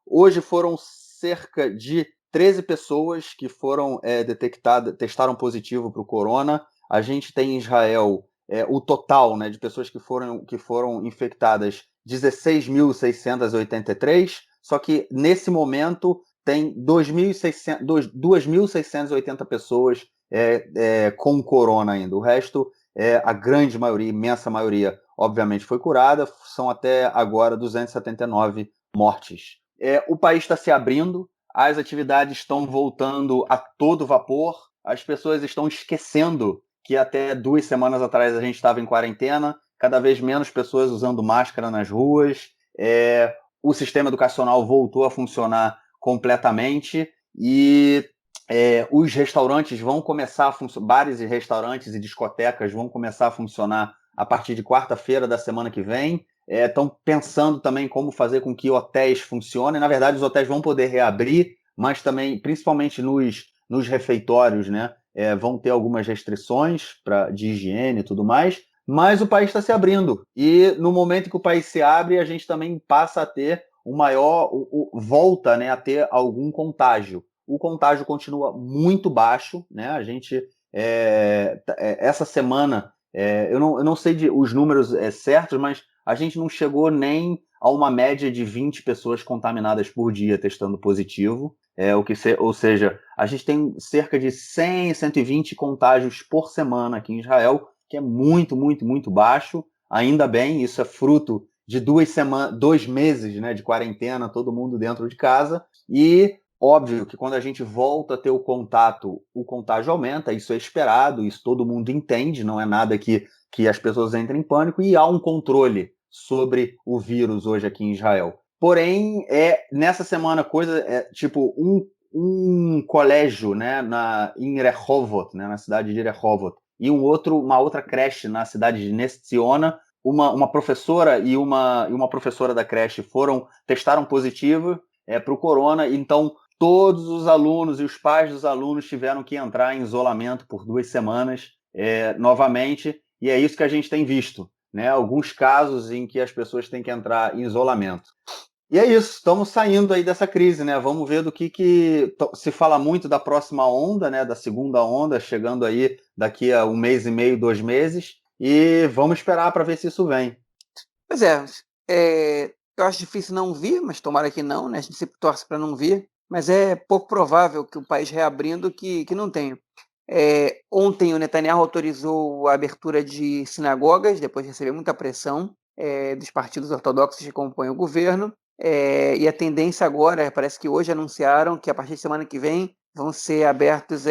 Hoje foram cerca de 13 pessoas que foram detectadas, testaram positivo para o corona. A gente tem em Israel o total, né, de pessoas que foram infectadas, 16.683, só que nesse momento tem 2.680 pessoas com corona ainda. O resto, a grande maioria, imensa maioria, obviamente foi curada, são até agora 279 mortes. O país está se abrindo, as atividades estão voltando a todo vapor, as pessoas estão esquecendo que até 2 semanas atrás a gente estava em quarentena, cada vez menos pessoas usando máscara nas ruas, o sistema educacional voltou a funcionar completamente e os restaurantes vão começar a funcionar, bares e restaurantes e discotecas vão começar a funcionar a partir de quarta-feira da semana que vem. Estão pensando também como fazer com que hotéis funcionem. Na verdade, os hotéis vão poder reabrir, mas também, principalmente nos refeitórios, né, vão ter algumas restrições de higiene e tudo mais. Mas o país está se abrindo. E no momento que o país se abre, a gente também passa a ter volta, né, a ter algum contágio. O contágio continua muito baixo, né? A gente essa semana eu não sei os números certos, mas a gente não chegou nem a uma média de 20 pessoas contaminadas por dia testando positivo, ou seja, a gente tem cerca de 100, 120 contágios por semana aqui em Israel, que é muito, muito, muito baixo. Ainda bem, isso é fruto de 2 meses, né, de quarentena, todo mundo dentro de casa, e óbvio que quando a gente volta a ter o contágio aumenta, isso é esperado, isso todo mundo entende, não é nada que as pessoas entrem em pânico, e há um controle sobre o vírus hoje aqui em Israel. Porém, nessa semana, tipo um colégio, né, em Rehovot, né, na cidade de Rehovot, e uma outra creche na cidade de Ness Ziona, uma professora e uma professora da creche testaram positivo para o corona, então todos os alunos e os pais dos alunos tiveram que entrar em isolamento por 2 semanas novamente, e é isso que a gente tem visto, né? Alguns casos em que as pessoas têm que entrar em isolamento. E é isso, estamos saindo aí dessa crise, né? Vamos ver do que se fala muito da próxima onda, né? Da segunda onda, chegando aí daqui a 1 mês e meio, 2 meses, e vamos esperar para ver se isso vem. Pois eu acho difícil não vir, mas tomara que não, né? A gente sempre torce para não vir, mas é pouco provável que o país reabrindo que não tenha. Ontem o Netanyahu autorizou a abertura de sinagogas, depois de receber muita pressão dos partidos ortodoxos que compõem o governo, e a tendência agora, parece que hoje anunciaram que a partir de semana que vem vão ser abertos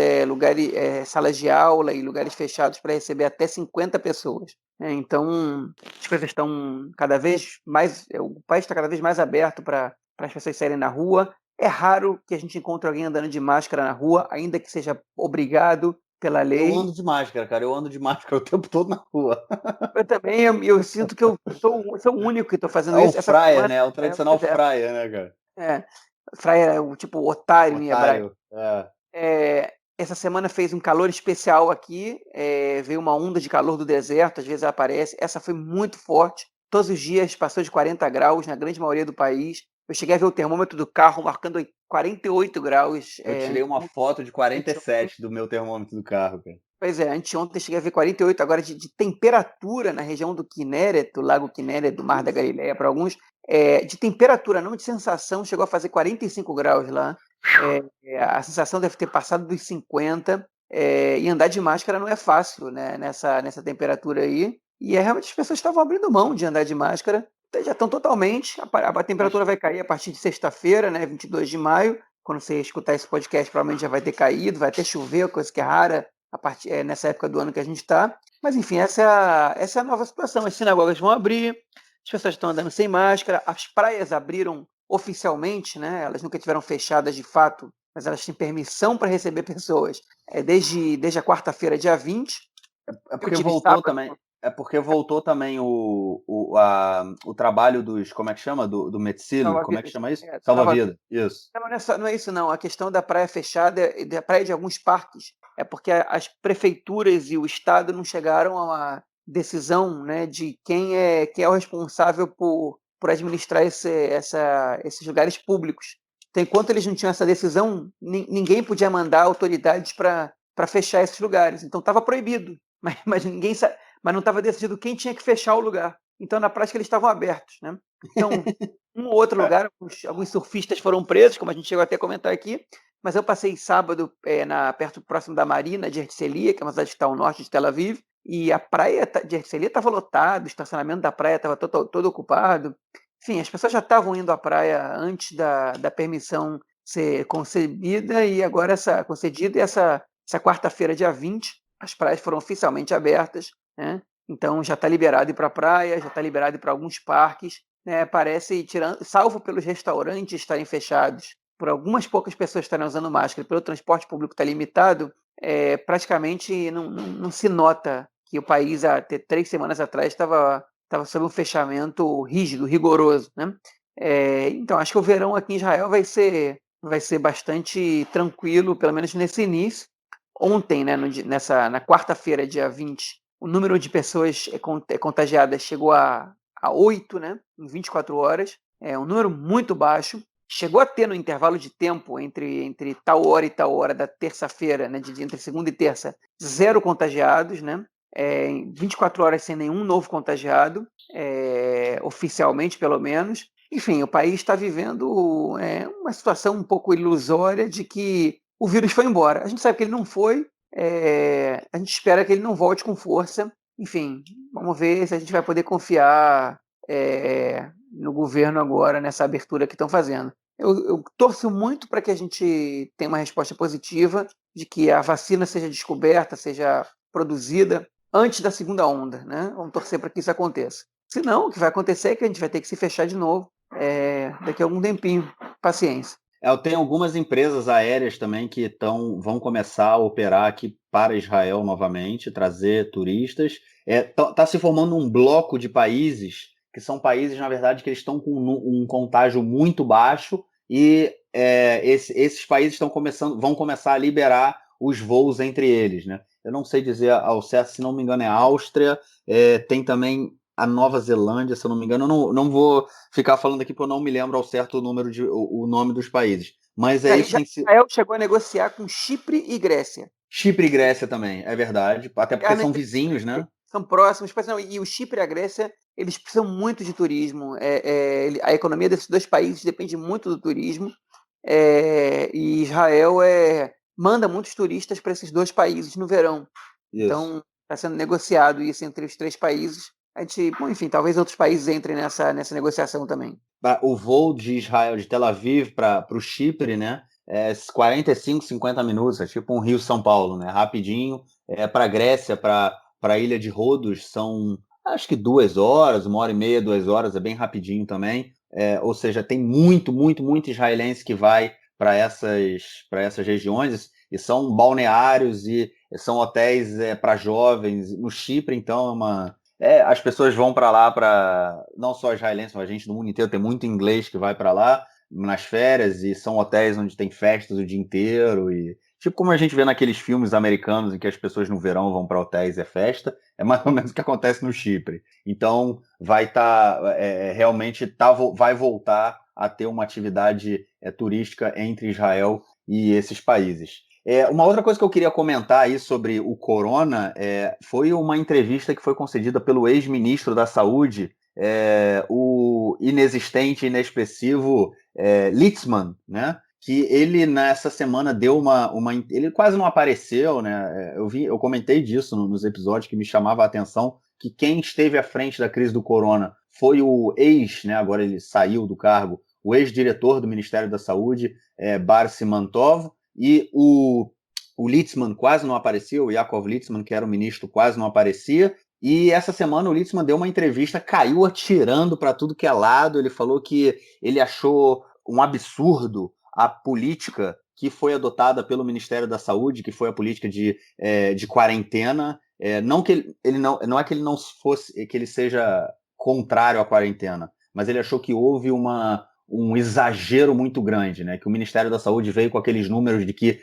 salas de aula e lugares fechados para receber até 50 pessoas. Então, as coisas estão cada vez mais. O país está cada vez mais aberto para as pessoas saírem na rua. É raro que a gente encontre alguém andando de máscara na rua, ainda que seja obrigado pela lei. Eu ando de máscara, cara. Eu ando de máscara o tempo todo na rua. Eu também, eu sinto que eu sou o único que estou fazendo É o isso. Essa fryer, semana, né? É o tradicional fryer, né, cara? Fraia, o tipo otário em hebraico. Otário. É. Essa semana fez um calor especial aqui, veio uma onda de calor do deserto, às vezes ela aparece. Essa foi muito forte, todos os dias passou de 40 graus na grande maioria do país. Eu cheguei a ver o termômetro do carro marcando 48 graus. Eu tirei uma foto de 47 do meu termômetro do carro, cara. Pois é, anteontem cheguei a ver 48, agora de temperatura na região do Kinneret, do lago Kinneret, do Mar da Galileia para alguns, de temperatura, não de sensação, chegou a fazer 45 graus lá. A sensação deve ter passado dos 50, e andar de máscara não é fácil, né, nessa temperatura aí. E realmente as pessoas estavam abrindo mão de andar de máscara, já estão totalmente. A temperatura vai cair a partir de sexta-feira, né, 22 de maio. Quando você escutar esse podcast, provavelmente já vai ter caído, vai até chover, coisa que é rara nessa época do ano que a gente está. Mas, enfim, essa é a nova situação. As sinagogas vão abrir, as pessoas estão andando sem máscara, as praias abriram oficialmente, né? Elas nunca tiveram fechadas de fato, mas elas têm permissão para receber pessoas desde a quarta-feira, dia 20. É porque voltou também. É porque voltou também o trabalho dos. Como é que chama? Do Metzilo? Como é que chama isso? Salva-vida. Isso. Não é isso, não. A questão da praia fechada e da praia de alguns parques é porque as prefeituras e o Estado não chegaram decisão, né, de quem é o responsável por administrar esses lugares públicos. Então, enquanto eles não tinham essa decisão, ninguém podia mandar autoridades para fechar esses lugares. Então estava proibido, mas mas não estava decidido quem tinha que fechar o lugar. Então, na prática, eles estavam abertos, né? Então, um ou outro lugar, alguns surfistas foram presos, como a gente chegou até a comentar aqui, mas eu passei sábado próximo da Marina de Herzliya, que é uma cidade que está ao norte de Tel Aviv, e a praia de Herzliya estava lotada, o estacionamento da praia estava todo ocupado. Enfim, as pessoas já estavam indo à praia antes da permissão ser concedida, e agora concedida, e essa quarta-feira, dia 20, as praias foram oficialmente abertas, né? Então já está liberado ir para a praia, já está liberado ir para alguns parques, né? Parece, salvo pelos restaurantes estarem fechados, por algumas poucas pessoas estarem usando máscara, pelo transporte público estar limitado, praticamente não se nota que o país, até 3 semanas atrás, estava sob um fechamento rígido, rigoroso, né? Então, acho que o verão aqui em Israel vai ser bastante tranquilo, pelo menos nesse início. Ontem, né, na quarta-feira, dia 20, o número de pessoas contagiadas chegou a 8, né, em 24 horas. É um número muito baixo. Chegou a ter no intervalo de tempo entre tal hora e tal hora da terça-feira, né, entre segunda e terça, 0 contagiados, né? 24 horas sem nenhum novo contagiado, oficialmente pelo menos. Enfim, o país está vivendo uma situação um pouco ilusória de que o vírus foi embora. A gente sabe que ele não foi, a gente espera que ele não volte com força. Enfim, vamos ver se a gente vai poder confiar no governo agora, nessa abertura que estão fazendo. Eu torço muito para que a gente tenha uma resposta positiva, de que a vacina seja descoberta, seja produzida antes da segunda onda, né? Vamos torcer para que isso aconteça. Se não, o que vai acontecer é que a gente vai ter que se fechar de novo daqui a algum tempinho. Paciência. Eu tenho algumas empresas aéreas também que vão começar a operar aqui para Israel novamente, trazer turistas. Tá se formando um bloco de países que são países, na verdade, que eles estão com um contágio muito baixo e esses países vão começar a liberar os voos entre eles, né? Eu não sei dizer ao certo, se não me engano, é a Áustria, tem também a Nova Zelândia, se eu não me engano. Eu não vou ficar falando aqui porque eu não me lembro ao certo o nome dos países. Mas é isso. Israel chegou a negociar com Chipre e Grécia. Chipre e Grécia também, é verdade. Até porque são vizinhos, né? São próximos. E o Chipre e a Grécia, eles precisam muito de turismo. A economia desses dois países depende muito do turismo. E Israel manda muitos turistas para esses dois países no verão. Isso. Então, está sendo negociado isso entre os 3 países. Enfim, talvez outros países entrem nessa negociação também. O voo de Israel, de Tel Aviv para o Chipre, né? 45, 50 minutos, é tipo um Rio-São Paulo, né? Rapidinho. Para a Grécia, para a ilha de Rodos, são acho que 2 horas, 1h30, 2 horas, é bem rapidinho também. Ou seja, tem muito israelense que vai para essas regiões, e são balneários e são hotéis para jovens. No Chipre, então, as pessoas vão para lá, não só israelenses, mas a gente do mundo inteiro, tem muito inglês que vai para lá nas férias, e são hotéis onde tem festas o dia inteiro, e tipo como a gente vê naqueles filmes americanos em que as pessoas no verão vão para hotéis e é festa, é mais ou menos o que acontece no Chipre. Então vai vai voltar a ter uma atividade turística entre Israel e esses países. Uma outra coisa que eu queria comentar aí sobre o corona foi uma entrevista que foi concedida pelo ex-ministro da Saúde, o inexistente, inexpressivo Litzman, né? Que ele nessa semana deu ele quase não apareceu, né? Eu comentei disso nos episódios, que me chamava a atenção que quem esteve à frente da crise do corona foi o né? Agora ele saiu do cargo, o ex-diretor do Ministério da Saúde, Bar Simantov, e o Litzman quase não apareceu, o Yaakov Litzman, que era o ministro, quase não aparecia. E essa semana o Litzman deu uma entrevista, caiu atirando para tudo que é lado. Ele falou que ele achou um absurdo a política que foi adotada pelo Ministério da Saúde, que foi a política de quarentena. Não que ele não é que ele não fosse, que ele seja contrário à quarentena, mas ele achou que houve um exagero muito grande, né? Que o Ministério da Saúde veio com aqueles números de que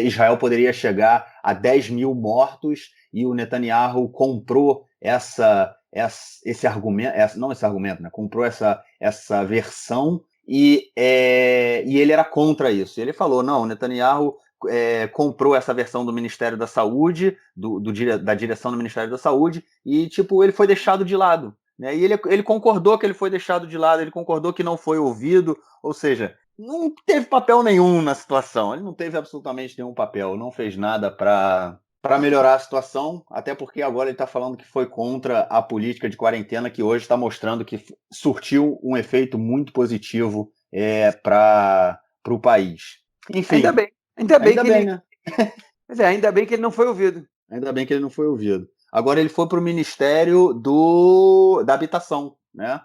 Israel poderia chegar a 10 mil mortos e o Netanyahu comprou esse argumento, não esse argumento, né? Comprou essa versão e ele era contra isso. Ele falou, não, o Netanyahu comprou essa versão do Ministério da Saúde, da direção do Ministério da Saúde, e tipo, ele foi deixado de lado. Né? E ele concordou que ele foi deixado de lado, ele concordou que não foi ouvido, ou seja, não teve papel nenhum na situação, ele não teve absolutamente nenhum papel, não fez nada para melhorar a situação, até porque agora ele está falando que foi contra a política de quarentena, que hoje está mostrando que surtiu um efeito muito positivo para o país. Enfim. Ainda bem que ele... né? Ainda bem que ele não foi ouvido. Ainda bem que ele não foi ouvido. Agora ele foi para o Ministério da Habitação, né?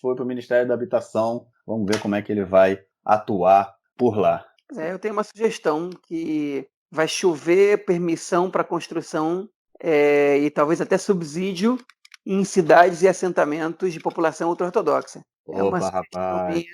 Foi para o Ministério da Habitação. Vamos ver como é que ele vai atuar por lá. Eu tenho uma sugestão que vai chover permissão para construção e talvez até subsídio em cidades e assentamentos de população ultra-ortodoxa. Rapaz.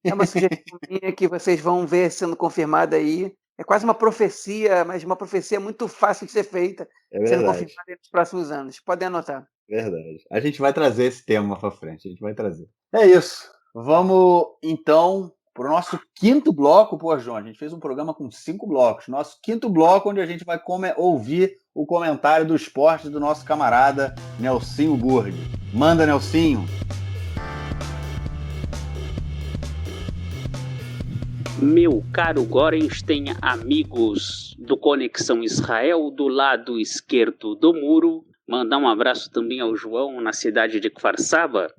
É uma sugestão minha que vocês vão ver sendo confirmada aí. É quase uma profecia, mas uma profecia muito fácil de ser feita, sendo confirmada nos próximos anos. Podem anotar. Verdade. A gente vai trazer esse tema para frente. A gente vai trazer. É isso. Vamos, então, para o nosso quinto bloco. Pô, João, a gente fez um programa com 5 blocos. Nosso quinto bloco, onde a gente vai ouvir o comentário do esporte do nosso camarada Nelsinho Burg. Manda, Nelsinho. Meu caro Gorenstein, amigos do Conexão Israel, do lado esquerdo do muro, mandar um abraço também ao João, na cidade de Kfar Saba.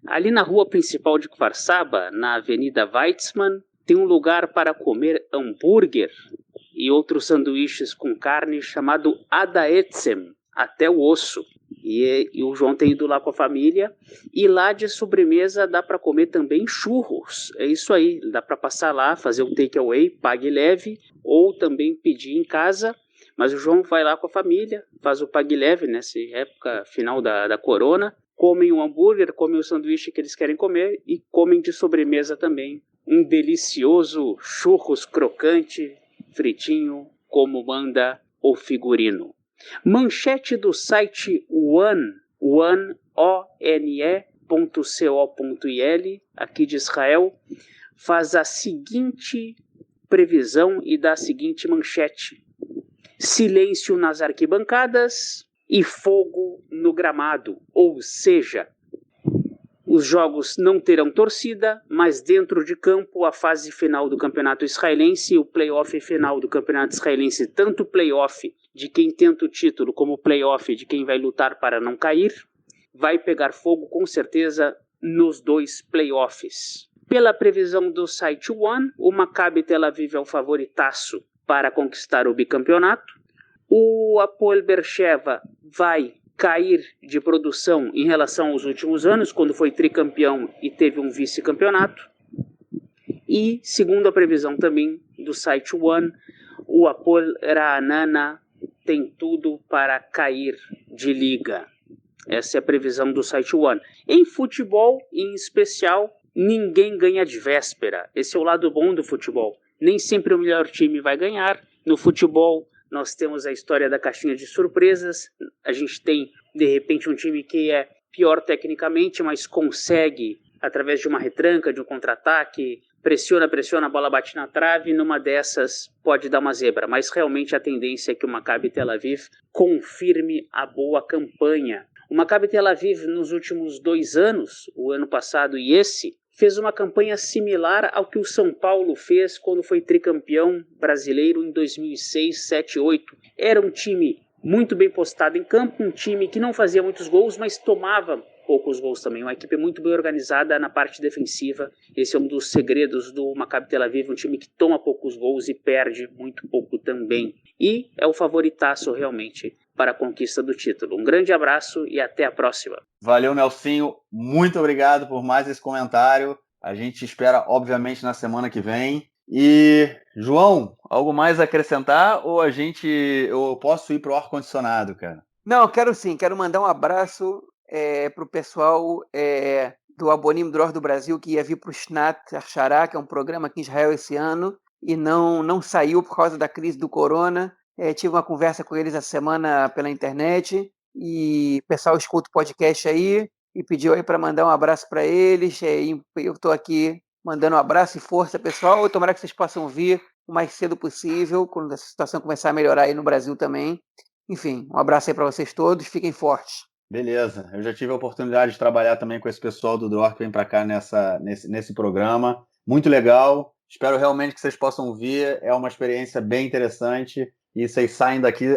Ali na rua principal de Kfar Saba, na Avenida Weizmann, tem um lugar para comer hambúrguer e outros sanduíches com carne chamado Adaetzem, até o osso. E o João tem ido lá com a família, e lá de sobremesa dá para comer também churros. É isso aí, dá para passar lá, fazer um takeaway, pague leve, ou também pedir em casa. Mas o João vai lá com a família, faz o pague leve nessa época final da corona, comem o hambúrguer, comem o sanduíche que eles querem comer e comem de sobremesa também um delicioso churros crocante, fritinho, como manda o figurino. Manchete do site one.co.il, aqui de Israel, faz a seguinte previsão e dá a seguinte manchete: silêncio nas arquibancadas e fogo no gramado, ou seja, os jogos não terão torcida, mas dentro de campo a fase final do campeonato israelense e o playoff final do campeonato israelense, tanto o playoff de quem tenta o título como o playoff de quem vai lutar para não cair, vai pegar fogo com certeza nos dois playoffs. Pela previsão do site One, o Maccabi Tel Aviv é o favoritaço para conquistar o bicampeonato. O Hapoel Beersheva vai cair de produção em relação aos últimos anos, quando foi tricampeão e teve um vice-campeonato. E, segundo a previsão também do site One, o Hapoel Ra'anana tem tudo para cair de liga. Essa é a previsão do site One. Em futebol, em especial, ninguém ganha de véspera. Esse é o lado bom do futebol. Nem sempre o melhor time vai ganhar. No futebol, nós temos a história da caixinha de surpresas. A gente tem, de repente, um time que é pior tecnicamente, mas consegue, através de uma retranca, de um contra-ataque, pressiona, a bola bate na trave, e numa dessas pode dar uma zebra. Mas realmente a tendência é que o Maccabi Tel Aviv confirme a boa campanha. O Maccabi Tel Aviv, nos últimos 2 anos, o ano passado e esse, fez uma campanha similar ao que o São Paulo fez quando foi tricampeão brasileiro em 2006, 7, 8. Era um time muito bem postado em campo, um time que não fazia muitos gols, mas tomava poucos gols também. Uma equipe muito bem organizada na parte defensiva. Esse é um dos segredos do Maccabi Tel Aviv, um time que toma poucos gols e perde muito pouco também. E é o favoritaço realmente para a conquista do título. Um grande abraço e até a próxima. Valeu, Nelsinho. Muito obrigado por mais esse comentário. A gente espera, obviamente, na semana que vem. E, João, algo mais a acrescentar ou eu posso ir para o ar-condicionado, cara? Não, quero sim. Quero mandar um abraço para o pessoal do Abonim Dror do Brasil, que ia vir para o Shnat Arshara, que é um programa aqui em Israel esse ano, e não saiu por causa da crise do corona. Tive uma conversa com eles essa semana pela internet, e o pessoal escuta o podcast aí, e pediu aí para mandar um abraço para eles, e eu estou aqui mandando um abraço e força, pessoal. Tomara que vocês possam vir o mais cedo possível, quando a situação começar a melhorar aí no Brasil também. Enfim, um abraço aí para vocês todos, fiquem fortes. Beleza, eu já tive a oportunidade de trabalhar também com esse pessoal do Dror que vem para cá nesse programa. Muito legal, espero realmente que vocês possam vir, é uma experiência bem interessante e vocês saem daqui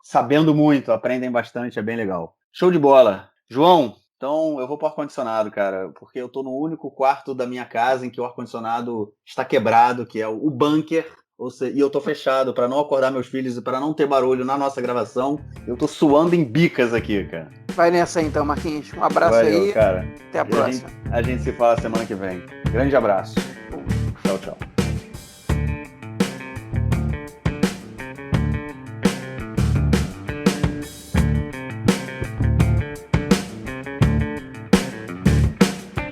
sabendo muito, aprendem bastante, é bem legal. Show de bola. João, então eu vou para o ar-condicionado, cara, porque eu estou no único quarto da minha casa em que o ar-condicionado está quebrado, que é o bunker. E eu tô fechado para não acordar meus filhos e para não ter barulho na nossa gravação. Eu tô suando em bicas aqui, cara. Vai nessa aí, então, Marquinhos. Um abraço. Valeu, aí, cara. Até a próxima. A gente se fala semana que vem. Grande abraço. Tchau, tchau.